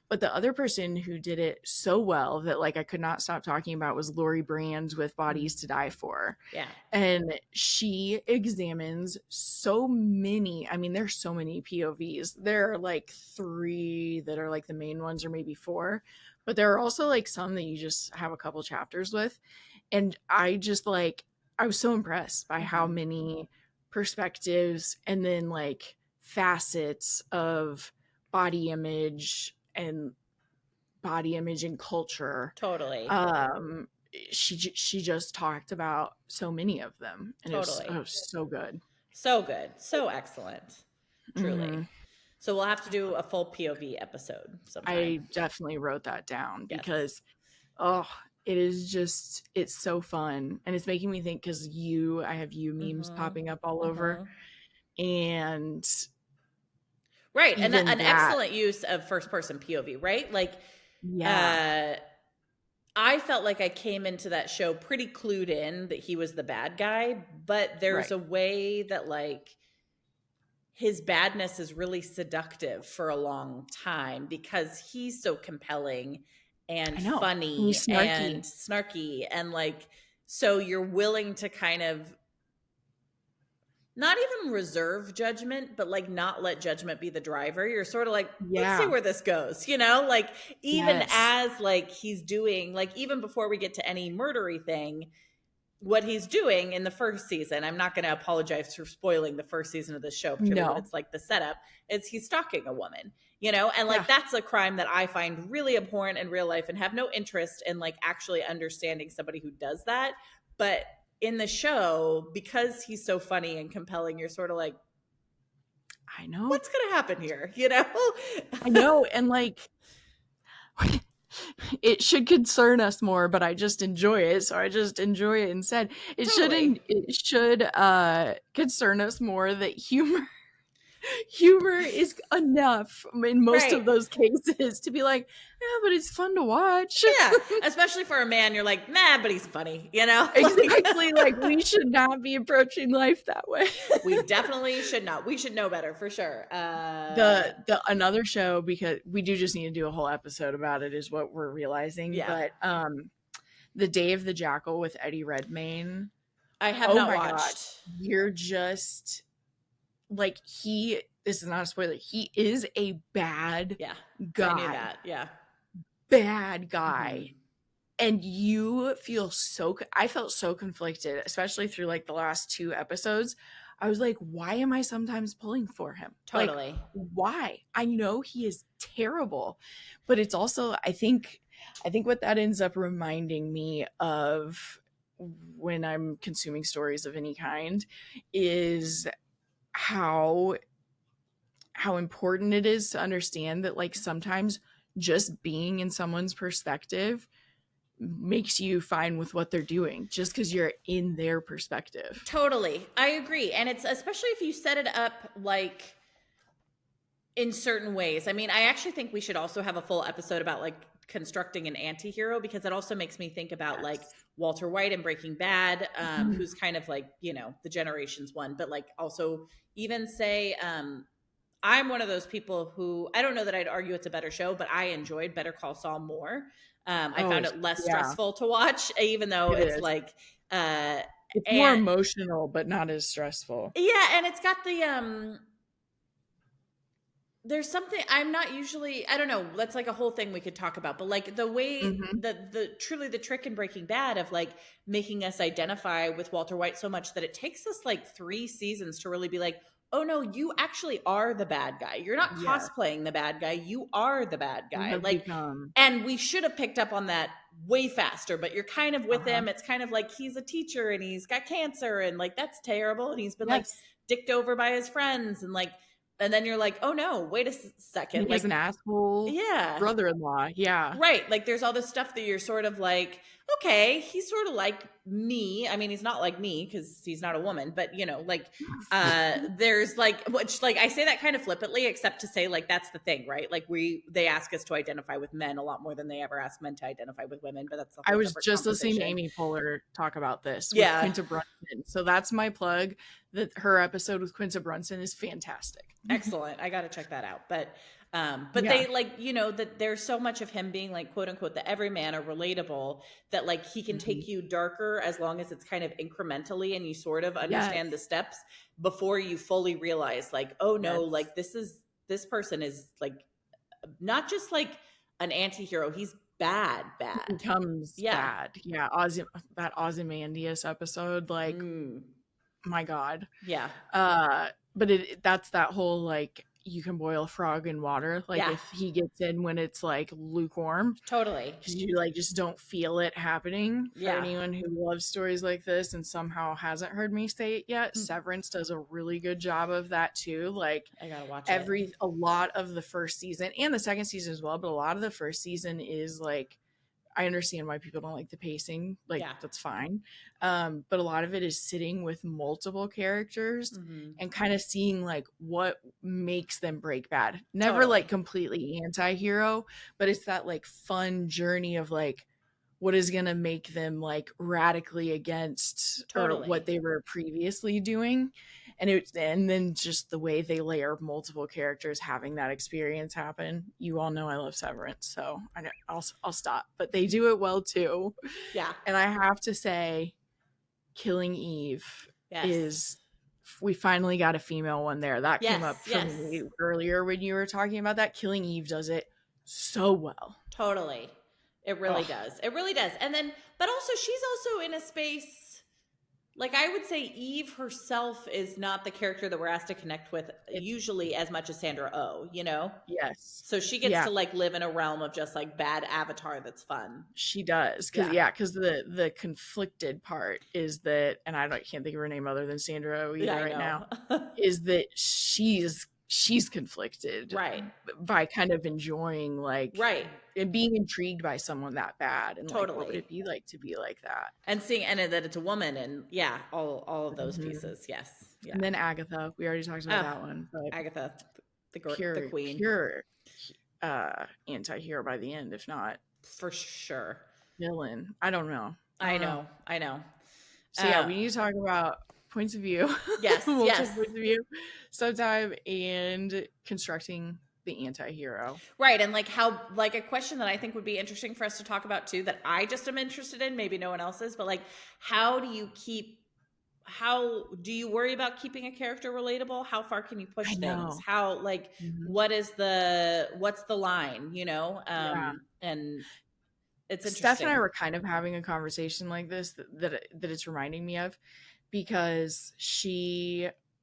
But the other person who did it so well that like I could not stop talking about was Lori Brands with Bodies to Die For. Yeah. And she examines so many, I mean, there's so many POVs. There are like 3 that are like the main ones, or maybe 4, but there are also like some that you just have a couple chapters with. And I was so impressed by how Mm-hmm. many perspectives and then like facets of body image and culture. Totally. She just talked about so many of them, and Totally. it was so good. So good. So excellent. Truly. Mm-hmm. So we'll have to do a full POV episode sometime. I definitely wrote that down Yes. because oh, it's so fun, and it's making me think because I have you memes Mm-hmm. popping up all over, Mm-hmm. and Right. And even an that, excellent use of first person POV, right? Like, yeah, uh, I felt like I came into that show pretty clued in that he was the bad guy, but there's right. a way that like his badness is really seductive for a long time because he's so compelling and I know. funny He's and snarky. snarky and like so you're willing to kind of not even reserve judgment, but like not let judgment be the driver. You're sort of like, let's see Yeah. where this goes, you know? Like even Yes. as like he's doing, like even before we get to any murdery thing, what he's doing in the first season, I'm not going to apologize for spoiling the first season of the show, particularly when No. it's like the setup, is he's stalking a woman, you know? And like Yeah. that's a crime that I find really abhorrent in real life and have no interest in like actually understanding somebody who does that. But in the show, because he's so funny and compelling, you're sort of like, I know. what's going to happen here? You know? I know. And like, it should concern us more, but I just enjoy it. So I just enjoy it instead. Totally. It should concern us more that humor is enough in most Right. of those cases to be like, yeah, but it's fun to watch. Yeah. Especially for a man, you're like, nah, but he's funny, you know? Exactly. Like we should not be approaching life that way. We definitely should not. We should know better for sure. The another show, because we do just need to do a whole episode about it, is what we're realizing. Yeah. But The Day of the Jackal with Eddie Redmayne. I have not watched. You're just like this is not a spoiler. He is a bad Yeah. guy. I knew that. Yeah. Bad guy. Mhm. and you feel so, I felt so conflicted, especially through like the last 2 episodes. I was like, why am I sometimes pulling for him? Like, Totally. why? I know he is terrible, but it's also, I think what that ends up reminding me of when I'm consuming stories of any kind is how important it is to understand that like sometimes just being in someone's perspective makes you fine with what they're doing just because you're in their perspective. Totally. I agree. And it's especially if you set it up like in certain ways. I mean, I actually think we should also have a full episode about like constructing an anti-hero, because it also makes me think about like Walter White in Breaking Bad, who's kind of like, you know, the generations one, but like also even say, I'm one of those people who, I don't know that I'd argue it's a better show, but I enjoyed Better Call Saul more. I found it less stressful to watch, even though it's like, it's more emotional, but not as stressful. Yeah. And it's got the, there's something I'm not usually, I don't know, that's like a whole thing we could talk about, but like the way the truly the trick in Breaking Bad of like making us identify with Walter White so much that it takes us like 3 seasons to really be like, oh no, you actually are the bad guy. You're not cosplaying the bad guy. You are the bad guy. Like, and we should have picked up on that way faster, but you're kind of with him. It's kind of like he's a teacher and he's got cancer and like, that's terrible. And he's been like dicked over by his friends and like, and then you're like, oh no, wait a second. He has an asshole brother-in-law. Yeah. Right. Like there's all this stuff that you're sort of like, okay, he's sort of like me. I mean, he's not like me because he's not a woman, but you know, like there's like, which like I say that kind of flippantly, except to say like that's the thing, right? Like they ask us to identify with men a lot more than they ever ask men to identify with women. But that's I was just listening to Amy Poehler talk about this with Quinta Brunson. So that's my plug. That her episode with Quinta Brunson is fantastic. Excellent. I got to check that out. But they like, you know, that there's so much of him being like, quote unquote, the everyman or relatable that like he can take you darker as long as it's kind of incrementally and you sort of understand the steps before you fully realize like, oh no, like this person is like not just like an anti-hero. He's bad. He becomes bad. Yeah. That Ozymandias episode, like, my God. Yeah. But that's that whole like you can boil a frog in water, like if he gets in when it's like lukewarm, totally, because you like just don't feel it happening. For anyone who loves stories like this and somehow hasn't heard me say it yet, Severance does a really good job of that too. Like I gotta watch a lot of the first season and the second season as well, but a lot of the first season is like, I understand why people don't like the pacing. Like, that's fine. But a lot of it is sitting with multiple characters and kind of seeing, like, what makes them break bad. Never, like, completely anti-hero, but it's that, like, fun journey of, like, what is going to make them, like, radically against or what they were previously doing. And then just the way they layer multiple characters having that experience happen. You all know I love Severance, so I'll stop. But they do it well too. Yeah. And I have to say, Killing Eve is. We finally got a female one there. That came up for me earlier when you were talking about that. Killing Eve does it so well. Totally. It really does. It really does. And then, but also she's also in a space. Like I would say Eve herself is not the character that we're asked to connect with usually as much as Sandra Oh, you know? Yes. So she gets to like live in a realm of just like bad Avatar that's fun. She does. Because the conflicted part is that, and I can't think of her name other than Sandra Oh either right now, is that she's conflicted by kind of enjoying like and being intrigued by someone that bad and like what would it be like to be like that and seeing and that it's a woman and all of those pieces. And then Agatha, we already talked about that one, but Agatha the queen, pure anti-hero by the end, if not for sure villain. I don't know. I know so we need to talk about points of view. Yes. Points of view sometime, and constructing the anti-hero. Right. And like how, like a question that I think would be interesting for us to talk about too, that I just am interested in, maybe no one else is, but like, how do you worry about keeping a character relatable? How far can you push things? How, like, what's the line, you know? And It's Steph and I interesting. were kind of having a conversation like this that it's reminding me of, because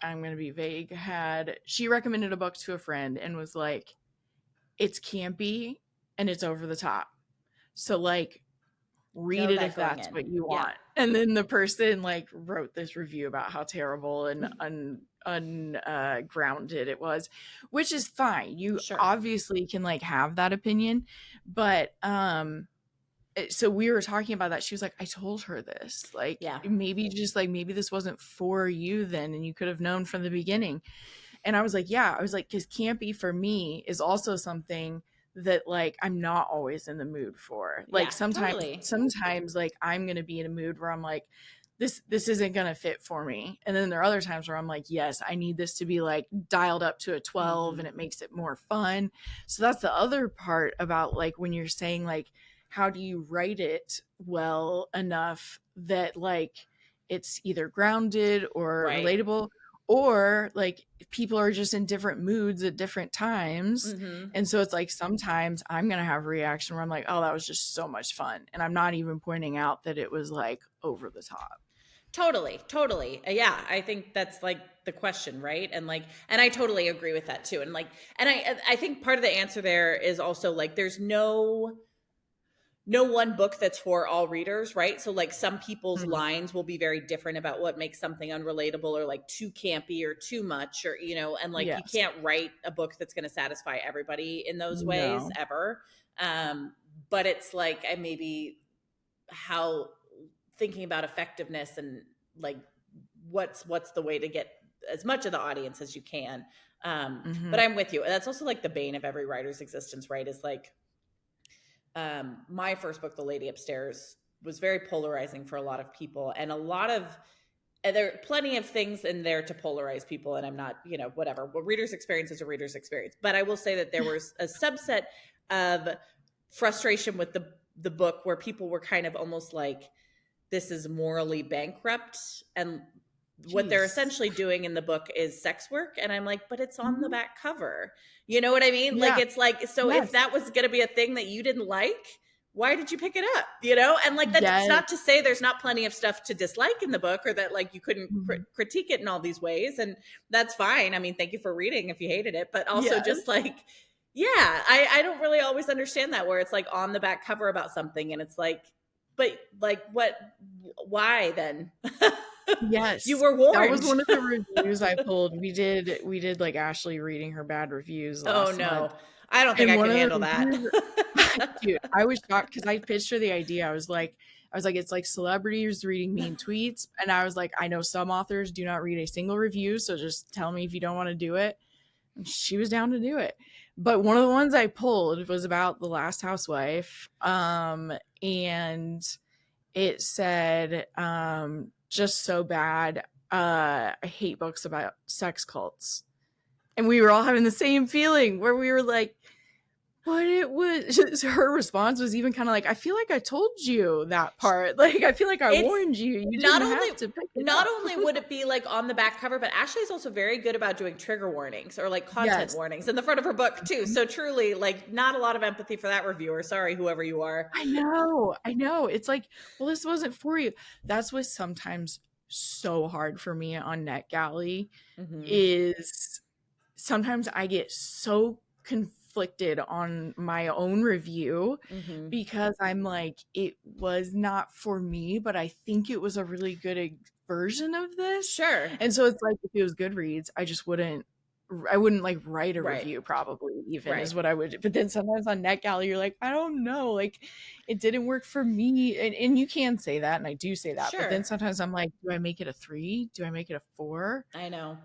I'm going to be vague, she recommended a book to a friend and was like, it's campy and it's over the top. So like, read Know it that if going that's in. what you Yeah. want. And then the person like wrote this review about how terrible and grounded it was, which is fine. You Sure. obviously can like have that opinion, but so we were talking about that. She was like, I told her this, like, Yeah. maybe just like, maybe this wasn't for you then, and you could have known from the beginning. And I was like, yeah, I was like, because campy for me is also something that like I'm not always in the mood for. Yeah. Like sometimes, Totally. like I'm gonna be in a mood where I'm like, this isn't gonna fit for me. And then there are other times where I'm like, yes, I need this to be like dialed up to a 12 and it makes it more fun. So that's the other part about like when you're saying like, how do you write it well enough that like it's either grounded or Right. relatable, or like people are just in different moods at different times. And so it's like sometimes I'm gonna have a reaction where I'm like, oh, that was just so much fun, and I'm not even pointing out that it was like over the top. Totally, totally. Yeah, I think that's like the question, right? And like, and I totally agree with that too. And like, and I think part of the answer there is also like, there's no one book that's for all readers, right? So like some people's Mhm. lines will be very different about what makes something unrelatable or like too campy or too much, or and like you Yes. can't write a book that's going to satisfy everybody in those ways No. ever. But it's like I maybe how thinking about effectiveness and like what's the way to get as much of the audience as you can. But Hmm. I'm with you. That's also like the bane of every writer's existence, right? Is like my first book, The Lady Upstairs, was very polarizing for a lot of people, and a lot of there are plenty of things in there to polarize people, and I'm not, whatever. Well, reader's experience is a reader's experience, but I will say that there was a subset of frustration with the book where people were kind of almost like, this is morally bankrupt, and what they're Jeez. essentially doing in the book is sex work. And I'm like, but it's on the Hmm. back cover. You know what I mean? Like, Yeah. it's like, so if Yes. that was going to be a thing that you didn't like, why did you pick it up? And like, that's Yes. not to say there's not plenty of stuff to dislike in the book, or that like you couldn't Mhm. critique it in all these ways. And that's fine. I mean, thank you for reading if you hated it, but also Yes. just like, yeah, I don't really always understand that, where it's like on the back cover about something and it's like, but like what, why then? You Yes. were That was warned. one of the reviews I pulled. We did like Ashley reading her bad reviews Oh last month. no, I don't think And I one could of the handle that. reviews, dude, I was shocked because I pitched her the idea. I was like, it's like celebrities reading mean tweets. And I was like, I know some authors do not read a single review, so just tell me if you don't want to do it. And she was down to do it. But one of the ones I pulled was about The Last Housewife. And it said, just so bad. I hate books about sex cults. And we were all having the same feeling where we were like, but it was her response was even kind of like, I feel like I told you that part. Like, I feel like I It's warned you. You not didn't only have to pick it not up. only would it be like on the back cover, but Ashley's also very good about doing trigger warnings or like content Yes. warnings in the front of her book too. So truly, like, not a lot of empathy for that reviewer. Sorry, whoever you are. I know. I know. It's like, well, this wasn't for you. That's what's sometimes so hard for me on NetGalley Mm-hmm. is sometimes I get so conflicted on my own review Mm-hmm. because I'm like, it was not for me, but I think it was a really good version of this. Sure. And so it's like, if it was Goodreads, I wouldn't like write a Right. review probably even Right. is what I would do. But then sometimes on NetGalley, you're like, I don't know, like it didn't work for me. And you can say that, and I do say that. But then Sure. sometimes I'm like, do I make it a 3? Do I make it a 4? I know.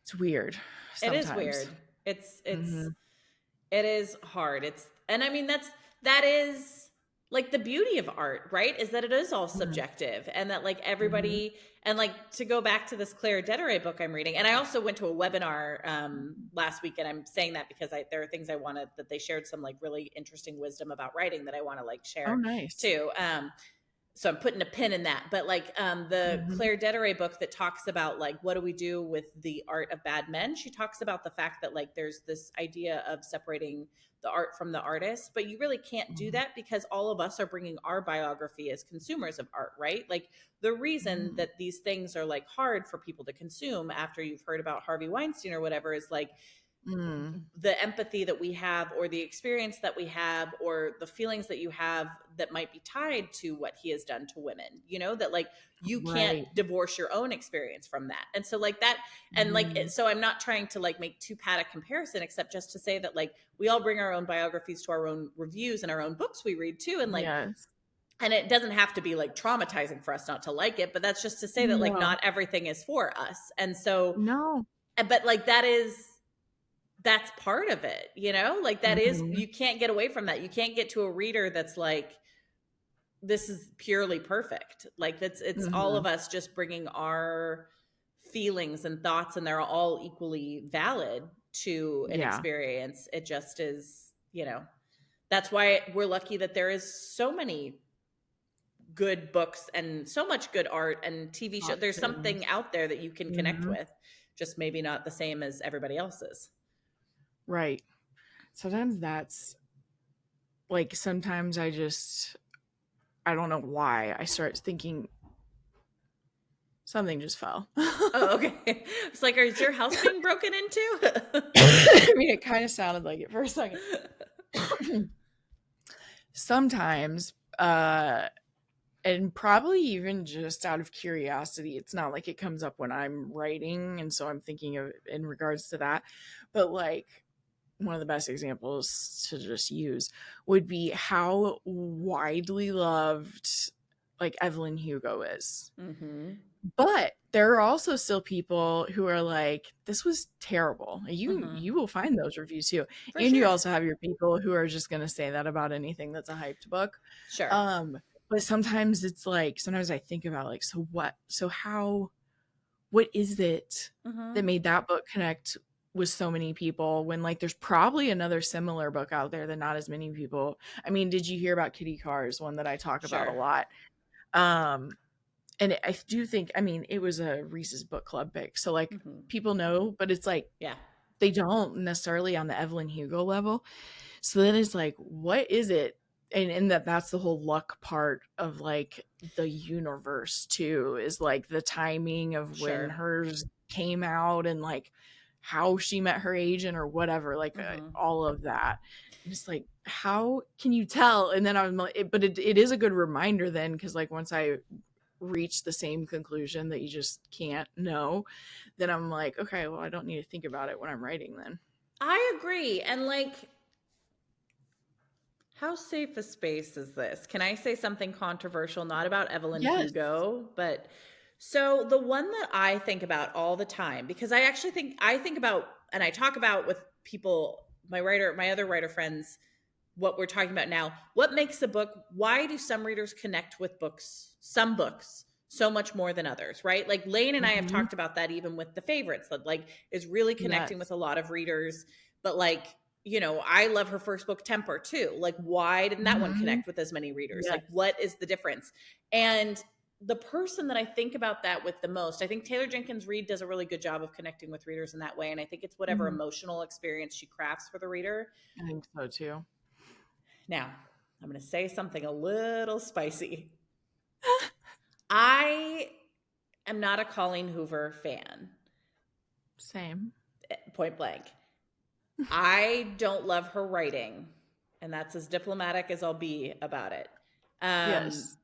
It's weird It is sometimes. weird. It's Hmm. it is hard. And I mean that is like the beauty of art, right? Is that it is all Hmm. subjective, and that like Hmm. everybody, and like to go back to this Claire Dederer book I'm reading. And I also went to a webinar last week, and I'm saying that because there are things I wanted, that they shared some like really interesting wisdom about writing that I want to like Oh, share nice. too. so I'm putting a pin in that. But like the Mm-hmm. Claire Dederer book that talks about like what do we do with the art of bad men, she talks about the fact that like there's this idea of separating the art from the artist, but you really can't do that because all of us are bringing our biography as consumers of art, right? Like the reason Mm-hmm. that these things are like hard for people to consume after you've heard about Harvey Weinstein or whatever is like Mm. the empathy that we have or the experience that we have or the feelings that you have that might be tied to what he has done to women, you know, that like you can't Right. divorce your own experience from that. And so like that, and like Mm. so I'm not trying to like make too pat a comparison except just to say that like we all bring our own biographies to our own reviews and our own books we read too, and like Yes. and it doesn't have to be like traumatizing for us not to like it, but that's just to say that like No. not everything is for us. And so No. but like that's part of it, you know, like that is, Mm-hmm. you can't get away from that. You can't get to a reader that's like, this is purely perfect. Like it's all Mm-hmm. of us just bringing our feelings and thoughts, and they're all equally valid to an Yeah. experience. It just is, you know, that's why we're lucky that there is so many good books and so much good art and TV show. There's something Options. out there that you can connect Mm-hmm. with, just maybe not the same as everybody else's. Right. Sometimes that's like, sometimes I don't know why I start thinking something just fell. Oh, okay. It's like, is your house being broken into? I mean, it kind of sounded like it for a second. Sometimes, and probably even just out of curiosity, it's not like it comes up when I'm writing, and so I'm thinking of it in regards to that. But like, one of the best examples to just use would be how widely loved like Evelyn Hugo is. Mm-hmm. But there are also still people who are like, this was terrible. Mm-hmm. You will find those reviews too. For And you sure. also have your people who are just gonna say that about anything that's a hyped book. Sure. Um, but sometimes it's like, sometimes I think about like, so how, what is it Mm-hmm. that made that book connect with so many people when like there's probably another similar book out there that not as many people. I mean, did you hear about Kitty Carr's one that I talk about a Sure. lot? Um, and I do think, I mean, it was a Reese's book club pick, so like Mm-hmm. people know, but it's like Yeah. they don't necessarily on the Evelyn Hugo level. So then it's like, what is it? And that's the whole luck part of like the universe too, is like the timing of when Sure. hers came out and like how she met her agent or whatever, like Mm-hmm. all of that. And it's like, how can you tell? And then I'm like, but it is a good reminder then, because like once I reach the same conclusion that you just can't know, then I'm like, okay, well, I don't need to think about it when I'm writing then. I agree. And like, how safe a space is this? Can I say something controversial, not about Evelyn Yes. Hugo, but so the one that I think about all the time, because I actually think about and I talk about with people, my other writer friends, what we're talking about now. What makes a book? Why do some readers connect with some books, so much more than others, right? Like Lane and I have Mm-hmm. talked about that even with the favorites, that like is really connecting with Yes. a lot of readers, but like, you know, I love her first book, Temper, too. Like, why didn't that one Mm-hmm. connect with as many readers? Like, Yes. what is the difference? And the person that I think about that with the most, I think Taylor Jenkins Reid does a really good job of connecting with readers in that way. And I think it's whatever Mm-hmm. emotional experience she crafts for the reader. I think so too. Now, I'm going to say something a little spicy. I am not a Colleen Hoover fan, Same. point blank. I don't love her writing, and that's as diplomatic as I'll be about it. Um, Yes.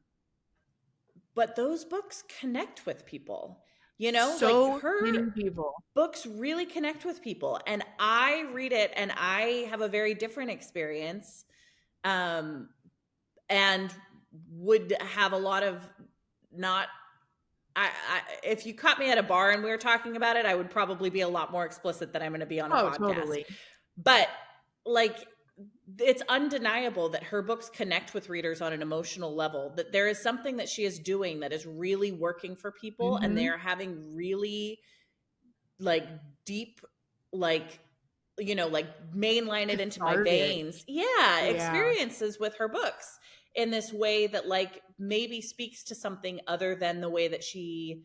but those books connect with people. You know, like So her many people. books really connect with people, and I read it and I have a very different experience. Um, and would have a lot of not if you caught me at a bar and we were talking about it, I would probably be a lot more explicit than I'm going to be on a Oh, podcast. totally. But like, it's undeniable that her books connect with readers on an emotional level, that there is something that she is doing that is really working for people, and Mm-hmm. they're having really like deep, like, you know, like mainline it into my Cathartic. veins, yeah, Yeah. experiences with her books. in this way that like maybe speaks to something other than the way that she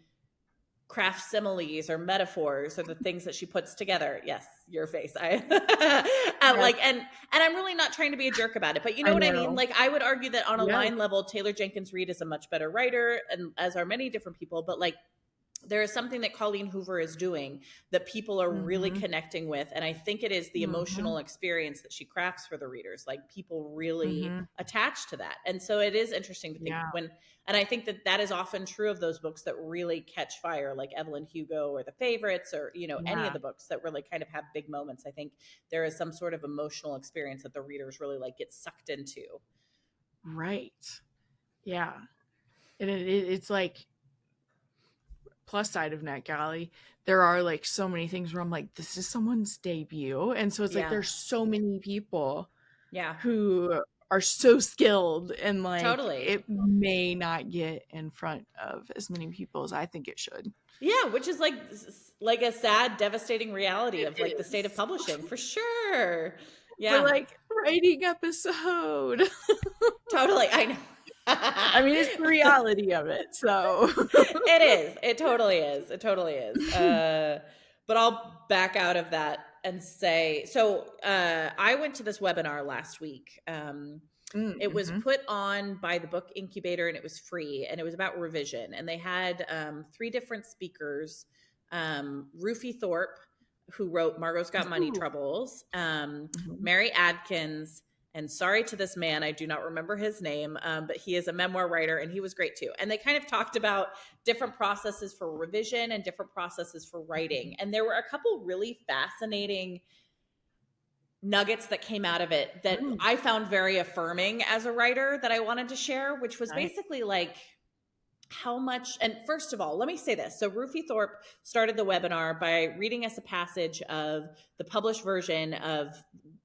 crafts similes or metaphors or the things that she puts together. Yes, your face. Like, and I'm really not trying to be a jerk about it, but you know what I mean? Like, I would argue that on a line level, Taylor Jenkins Reid is a much better writer, and as are many different people, but like, there is something that Colleen Hoover is doing that people are really connecting with. And I think it is the emotional experience that she crafts for the readers. Like, people really attach to that. And so it is interesting to think and I think that is often true of those books that really catch fire, like Evelyn Hugo or The Favorites, or, you know, any of the books that really kind of have big moments. I think there is some sort of emotional experience that the readers really like get sucked into. Right. Yeah. And it's like, plus side of NetGalley, there are like so many things where I'm like, this is someone's debut. And so it's like, there's so many people who are so skilled, and like, it may not get in front of as many people as I think it should. Yeah, which is like a sad, devastating reality of like the state of publishing, for sure. Yeah. For like writing episode. Totally. I know. I mean, it's the reality of it, so. It is. It totally is. It totally is. But I'll back out of that and say, so I went to this webinar last week. It was put on by the Book Incubator, and it was free, and it was about revision. And they had 3 different speakers. Rufy Thorpe, who wrote Margot's Got Money Troubles, Mary Adkins, and sorry to this man, I do not remember his name, but he is a memoir writer, and he was great too. And they kind of talked about different processes for revision and different processes for writing. And there were a couple really fascinating nuggets that came out of it that I found very affirming as a writer that I wanted to share, which was basically like how much, and first of all, let me say this. So Rufy Thorpe started the webinar by reading us a passage of the published version of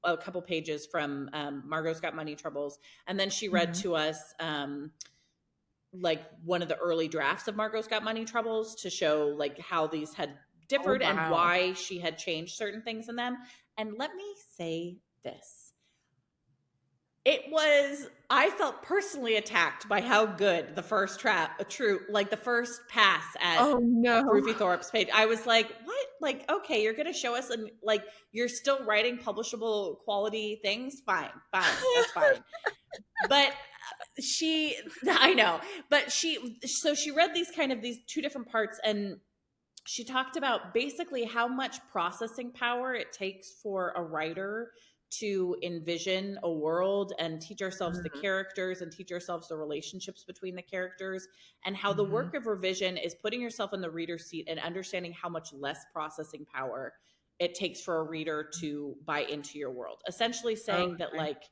a couple pages from Margot's Got Money Troubles. And then she read to us like one of the early drafts of Margot's Got Money Troubles to show like how these had differed and why she had changed certain things in them. And let me say this. I felt personally attacked by how good the first the first pass at Rufy Thorpe's page. I was like, what? Like, okay, you're going to show us, and like, you're still writing publishable quality things? Fine, that's fine. But she read these 2 different parts, and she talked about basically how much processing power it takes for a writer to envision a world and teach ourselves the characters and teach ourselves the relationships between the characters, and how the work of revision is putting yourself in the reader's seat and understanding how much less processing power it takes for a reader to buy into your world. Essentially saying that like,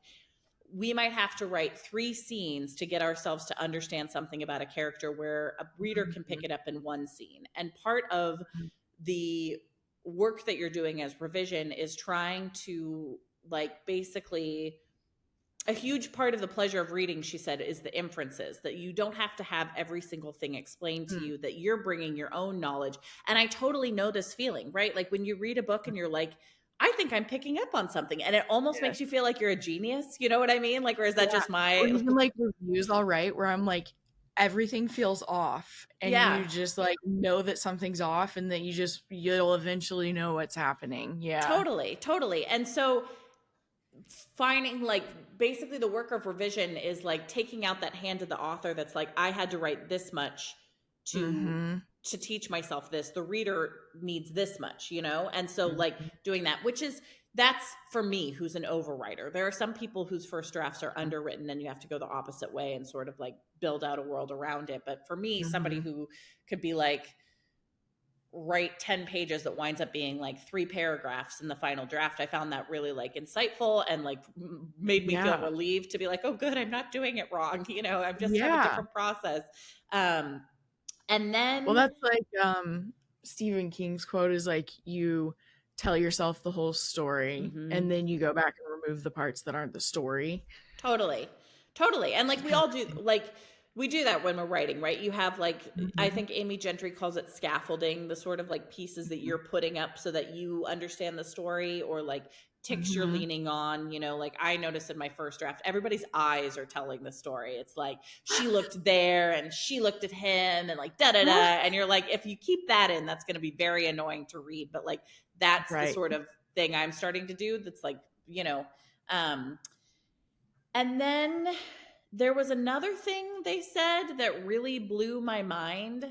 we might have to write 3 scenes to get ourselves to understand something about a character where a reader can pick it up in 1 scene. And part of the work that you're doing as revision is trying to like, basically, a huge part of the pleasure of reading, she said, is the inferences, that you don't have to have every single thing explained to you, that you're bringing your own knowledge. And I totally know this feeling, right? Like when you read a book and you're like, I think I'm picking up on something, and it almost makes you feel like you're a genius. You know what I mean? Like, or is that just my... Or even like reviews, all right, where I'm like, everything feels off, and you just like know that something's off, and that you'll eventually know what's happening. Totally. And so finding like, basically the work of revision is like taking out that hand of the author that's like, I had to write this much to teach myself this. The reader needs this much, you know? And so like doing that, that's for me, who's an overwriter. There are some people whose first drafts are underwritten, and you have to go the opposite way and sort of like build out a world around it. But for me, somebody who could be like, write 10 pages that winds up being like 3 paragraphs in the final draft, I found that really like insightful and like made me feel relieved to be like, oh good, I'm not doing it wrong, you know, I'm just have a different process. And then, well, that's like Stephen King's quote is like, you tell yourself the whole story and then you go back and remove the parts that aren't the story. Totally. And like we all do, like We do that when we're writing, right? You have like, I Mm-hmm. think Amy Gentry calls it scaffolding, the sort of like pieces that you're putting up so that you understand the story, or like ticks you're Mm-hmm. leaning on. Like I noticed in my first draft, everybody's eyes are telling the story. It's like she looked there and she looked at him and like da da da. And you're like, if you keep that in, that's going to be very annoying to read. But like that's the Right. sort of thing I'm starting to do. That's like, um, and then there was another thing they said that really blew my mind.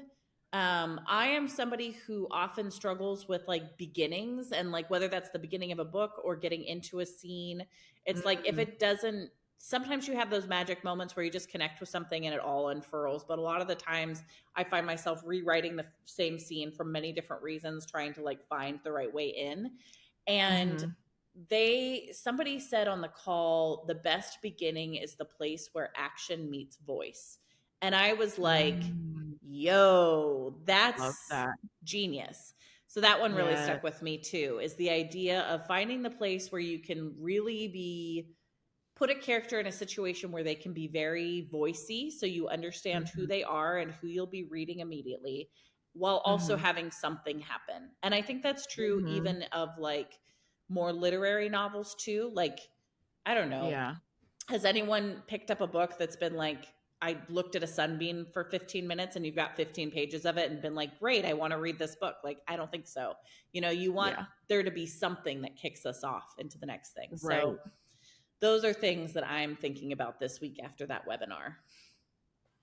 I am somebody who often struggles with like beginnings, and like whether that's the beginning of a book or getting into a scene. It's like if Mm-hmm. it doesn't, sometimes you have those magic moments where you just connect with something and it all unfurls. But a lot of the times I find myself rewriting the same scene for many different reasons, trying to like find the right way in. And Mm-hmm. somebody said on the call, the best beginning is the place where action meets voice. And I was like, Mm. yo, Love that's that. genius. So that one really Yeah. stuck with me too, is the idea of finding the place where you can really be, put a character in a situation where they can be very voicey, so you understand who Mm-hmm. they are and who you'll be reading immediately, while also Mm-hmm. having something happen. And I think that's true Mm-hmm. even of like more literary novels too. Like, I don't know, Yeah. has anyone picked up a book that's been like, I looked at a sunbeam for 15 minutes and you've got 15 pages of it and been like, great, I want to read this book? Like, I don't think so. You want Yeah. there to be something that kicks us off into the next thing. So Right. those are things that I'm thinking about this week after that webinar.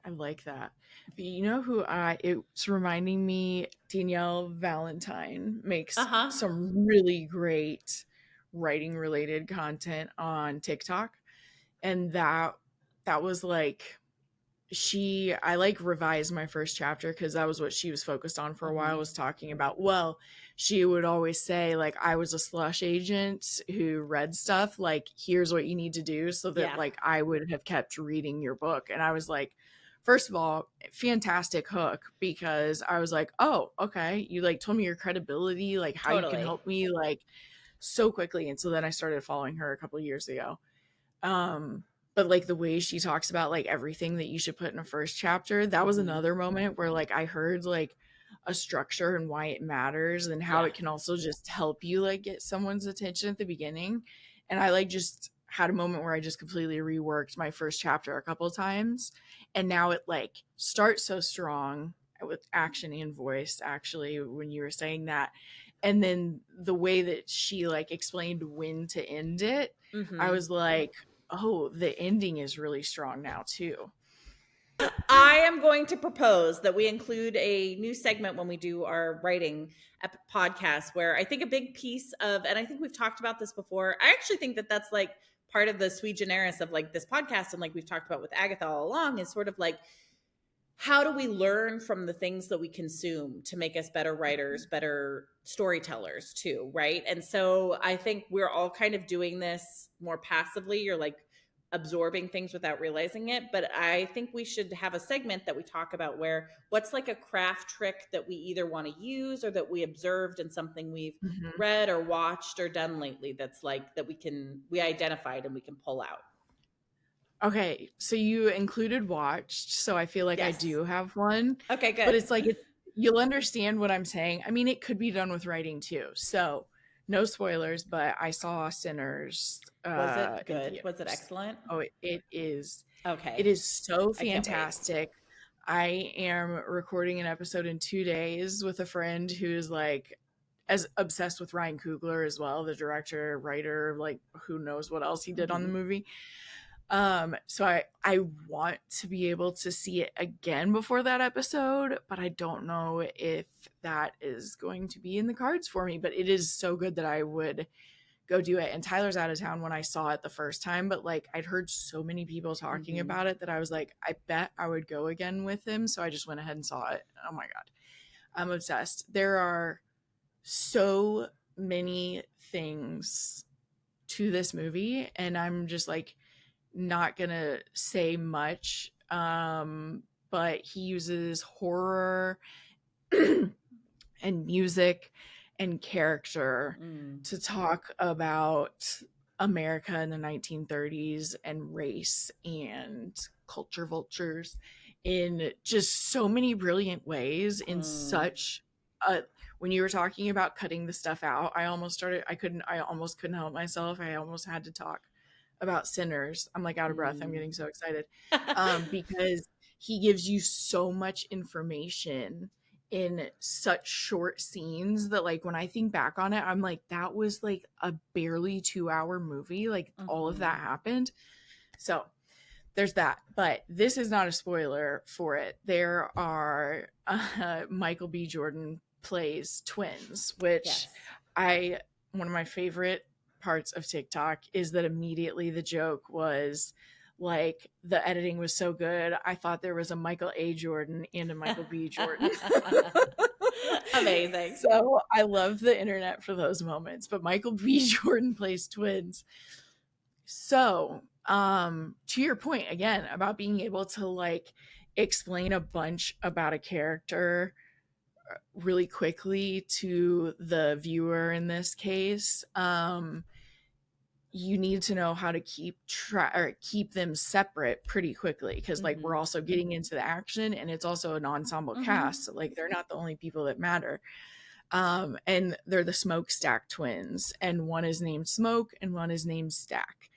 I like that. You know who it's reminding me, Danielle Valentine makes Uh-huh. some really great writing related content on TikTok. And that was like I like revised my first chapter because that was what she was focused on for a while, Mm-hmm. was talking about, well, she would always say like, I was a slush agent who read stuff, like here's what you need to do, so that Yeah, like I would have kept reading your book. And I was like, first of all, fantastic hook, because I was like, oh, okay, you like told me your credibility, like how you can totally. help me like so quickly. And so then I started following her a couple of years ago. um but like the way she talks about like everything that you should put in a first chapter, that was Mm-hmm. another moment where like I heard like a structure and why it matters, and how Yeah. it can also just help you like get someone's attention at the beginning. And I like just had a moment where I just completely reworked my first chapter a couple of times, and now it like starts so strong with action and voice, actually, when you were saying that. And then the way that she like explained when to end it, I Mm-hmm. was like, oh, the ending is really strong now too. I am going to propose that we include a new segment when we do our writing podcast, where I think a big piece of, and I think we've talked about this before, I actually think that that's like part of the sui generis of like this podcast, and like we've talked about with Agatha all along, is sort of like, how do we learn from the things that we consume to make us better writers, better storytellers too, right? And so I think we're all kind of doing this more passively. You're like absorbing things without realizing it. But I think we should have a segment that we talk about, where what's like a craft trick that we either want to use or that we observed in something we've Mm-hmm. read or watched or done lately, that's like that we identified and we can pull out. Okay, so you included watched, so I feel like I Yes. do have one, Okay, but good. it's like you'll understand what I'm saying. I mean, it could be done with writing too. So, no spoilers, but I saw Sinners Was it in good? Was it theaters. excellent? Oh, it is. It Okay. is so I can't wait. fantastic. I am recording an episode in 2 days with a friend who's like as obsessed with Ryan Coogler as well, the director, writer, like who knows what else he did on the Mm-hmm. movie. So I want to be able to see it again before that episode, but I don't know if that is going to be in the cards for me. But it is so good that I would go do it. And Tyler's out of town when I saw it the first time, but like I'd heard so many people talking Mm-hmm. about it that I was like, I bet I would go again with him. So I just went ahead and saw it. Oh my God, I'm obsessed. There are so many things to this movie, and I'm just like not gonna say much. But he uses horror and music and character Mm. to talk about America in the 1930s and race and culture vultures. in just so many brilliant ways, in such a, when you were talking about cutting the stuff out, I almost couldn't help myself. I almost had to talk about Sinners. I'm like out of breath. I'm getting so excited. Because he gives you so much information in such short scenes that, like, when I think back on it, I'm like, that was like a barely 2-hour movie. Like, all of that happened. So there's that. But this is not a spoiler for it. There are Michael B. Jordan plays twins, which one of my favorite parts of TikTok is that immediately the joke was like, the editing was so good, I thought there was a Michael A. Jordan and a Michael B. Jordan. Amazing. So I love the internet for those moments. But Michael B. Jordan plays twins. So to your point again about being able to like explain a bunch about a character really quickly to the viewer in this case, you need to know how to keep them separate pretty quickly, because like we're also getting into the action, and it's also an ensemble cast, so like they're not the only people that matter. And they're the Smokestack twins, and one is named Smoke and one is named Stack.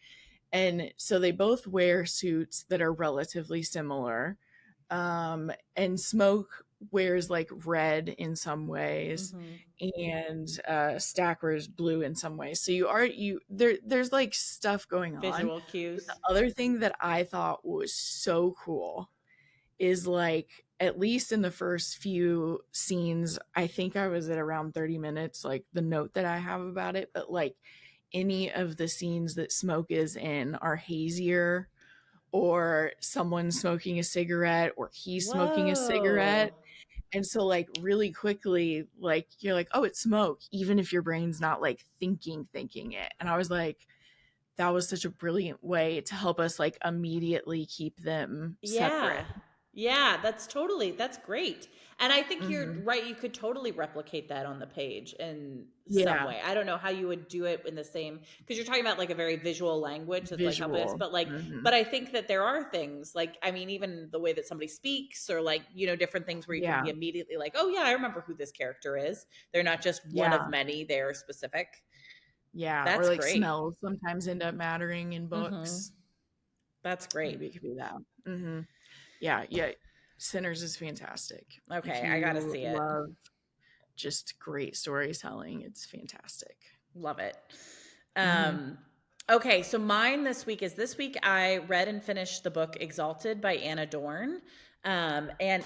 And so they both wear suits that are relatively similar. And Smoke wears like red in some ways, and Stack wears blue in some ways. So there's like stuff going on. Visual cues. The other thing that I thought was so cool is like, at least in the first few scenes, I think I was at around 30 minutes, like the note that I have about it, but like any of the scenes that Smoke is in are hazier, or someone smoking a cigarette, or he's smoking a cigarette. And so like really quickly, like you're like, oh, it's Smoke, even if your brain's not like thinking it. And I was like, that was such a brilliant way to help us like immediately keep them separate. Yeah, that's great. And I think you're right. You could totally replicate that on the page in some way. I don't know how you would do it in the same, because you're talking about like a very visual language that's like helping us, but like, but I think that there are things like, I mean, even the way that somebody speaks, or like, you know, different things where you can be immediately like, oh yeah, I remember who this character is. They're not just one of many, they're specific. Yeah. That's or like great. Smells sometimes end up mattering in books. That's great. Maybe it could be that. Yeah. Sinners is fantastic. Okay, I gotta see it. Love just great storytelling. It's fantastic. Love it. Okay, so mine this week I read and finished the book Exalted by Anna Dorn. And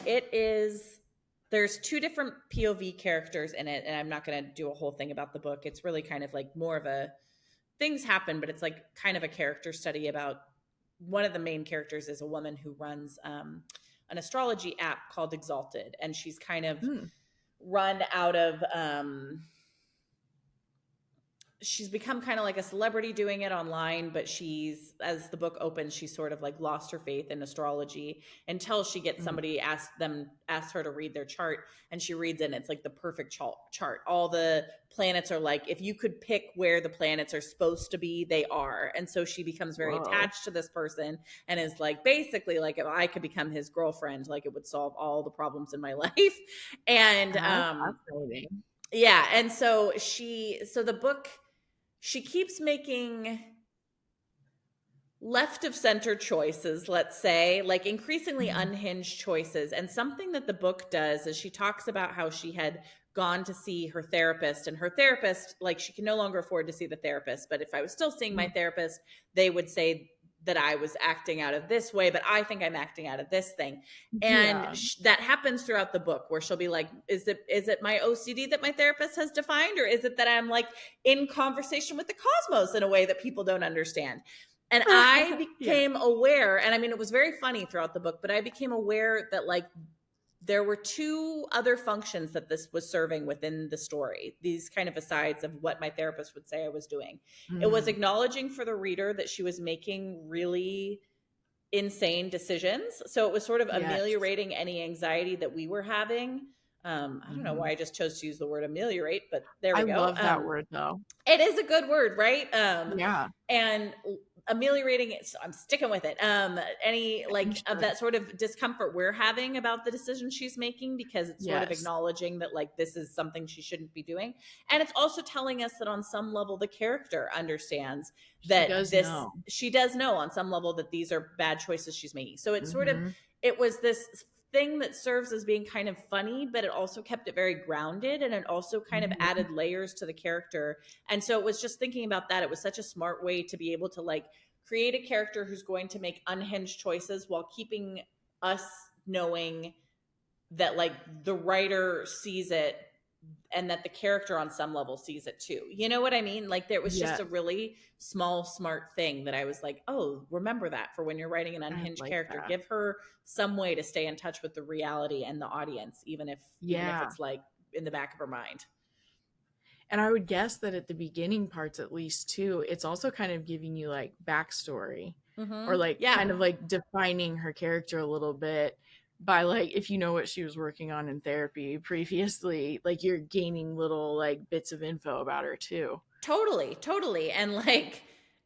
there's 2 different POV characters in it, and I'm not going to do a whole thing about the book. It's really kind of like more of a things happen, but it's like kind of a character study about one of the main characters is a woman who runs an astrology app called Exalted, and she's kind of run out of she's become kind of like a celebrity doing it online, but as the book opens, she's sort of like lost her faith in astrology until she gets somebody asked her to read their chart, and she reads it, and it's like the perfect chart. All the planets are like, if you could pick where the planets are supposed to be, they are. And so she becomes very attached to this person, and is like, basically like, if I could become his girlfriend, like it would solve all the problems in my life. And fascinating. Yeah, and so the book, she keeps making left of center choices, let's say, like increasingly unhinged choices. And something that the book does is she talks about how she had gone to see her therapist, and her therapist, like, she can no longer afford to see the therapist, but if I was still seeing my therapist, they would say that I was acting out of this way, but I think I'm acting out of this thing. And that happens throughout the book, where she'll be like, is it my OCD that my therapist has defined? Or is it that I'm like in conversation with the cosmos in a way that people don't understand? And I became aware, and I mean, it was very funny throughout the book, but I became aware that like there were 2 other functions that this was serving within the story, these kind of asides of what my therapist would say I was doing. It was acknowledging for the reader that she was making really insane decisions. So it was sort of ameliorating any anxiety that we were having. I don't know why I just chose to use the word ameliorate, but there we go. I love that word though. It is a good word, right? And ameliorating it. So I'm sticking with it. Any like of that sort of discomfort we're having about the decision she's making, because it's sort of acknowledging that like this is something she shouldn't be doing. And it's also telling us that on some level the character understands that she does know on some level that these are bad choices she's making. So it's sort of, it was this thing that serves as being kind of funny, but it also kept it very grounded, and it also kind of added layers to the character. And so it was just thinking about that. It was such a smart way to be able to like create a character who's going to make unhinged choices while keeping us knowing that like the writer sees it and that the character on some level sees it too. You know what I mean? Like there was just a really small, smart thing that I was like, oh, remember that for when you're writing an unhinged character. Give her some way to stay in touch with the reality and the audience, even if it's like in the back of her mind. And I would guess that at the beginning parts, at least too, it's also kind of giving you like backstory or like kind of like defining her character a little bit by like, if you know what she was working on in therapy previously, like you're gaining little like bits of info about her too. Totally. And like,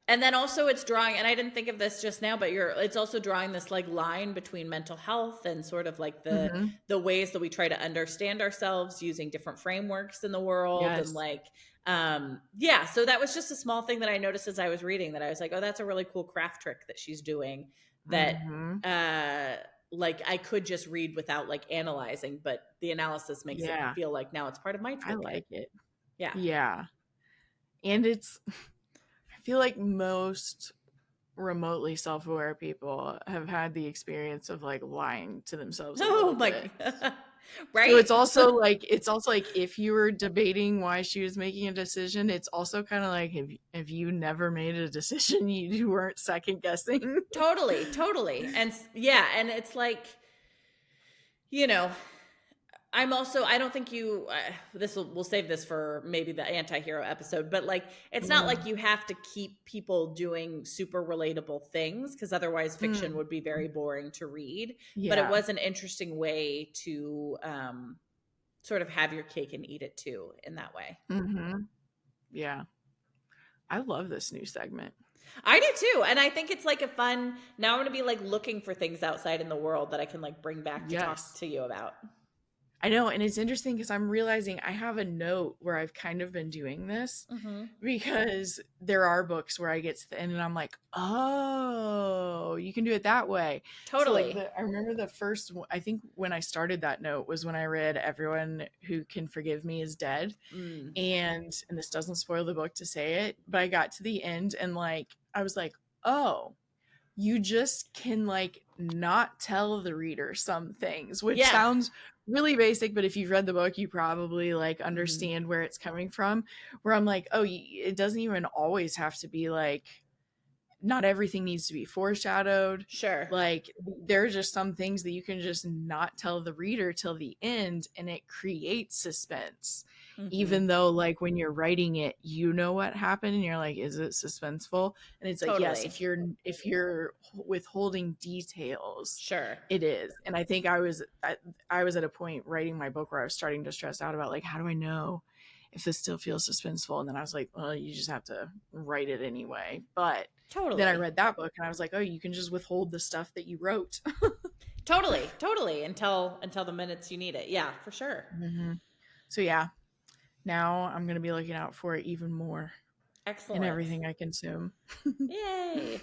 and then also it's drawing, and I didn't think of this just now, but it's also drawing this like line between mental health and sort of like the ways that we try to understand ourselves using different frameworks in the world. And like, so that was just a small thing that I noticed as I was reading, that I was like, oh, that's a really cool craft trick that she's doing that, like I could just read without like analyzing, but the analysis makes it feel like now it's part of my toolkit. I like it. Yeah. And it's, I feel like most remotely self-aware people have had the experience of like lying to themselves. Oh my God. Right. So it's also like if you were debating why she was making a decision, it's also kind of like, if you never made a decision, you weren't second guessing. Totally. And and it's like, you know, I don't think we'll save this for maybe the anti-hero episode, but like, it's not like you have to keep people doing super relatable things, because otherwise fiction would be very boring to read. But it was an interesting way to sort of have your cake and eat it too in that way. Yeah. I love this new segment. I do too. And I think it's like a fun, now I'm going to be like looking for things outside in the world that I can like bring back to talk to you about. I know, and it's interesting because I'm realizing I have a note where I've kind of been doing this because there are books where I get to the end and I'm like, oh, you can do it that way. Totally. So like I remember the first one, I think when I started that note was when I read Everyone Who Can Forgive Me Is Dead. And this doesn't spoil the book to say it, but I got to the end and like, I was like, oh, you just can like not tell the reader some things, which sounds really basic, but if you've read the book, you probably like understand where it's coming from, where I'm like, oh, it doesn't even always have to be like, not everything needs to be foreshadowed. Sure. Like there are just some things that you can just not tell the reader till the end, and it creates suspense. Even though like when you're writing it, you know what happened and you're like, is it suspenseful? And it's like, yes, if you're withholding details, sure, it is. And I think I was at a point writing my book where I was starting to stress out about like, how do I know if this still feels suspenseful? And then I was like, well, you just have to write it anyway. But then I read that book and I was like, oh, you can just withhold the stuff that you wrote. totally until the minutes you need it. Yeah, for sure. So yeah, now I'm going to be looking out for it even more. Excellent. In everything I consume. Yay.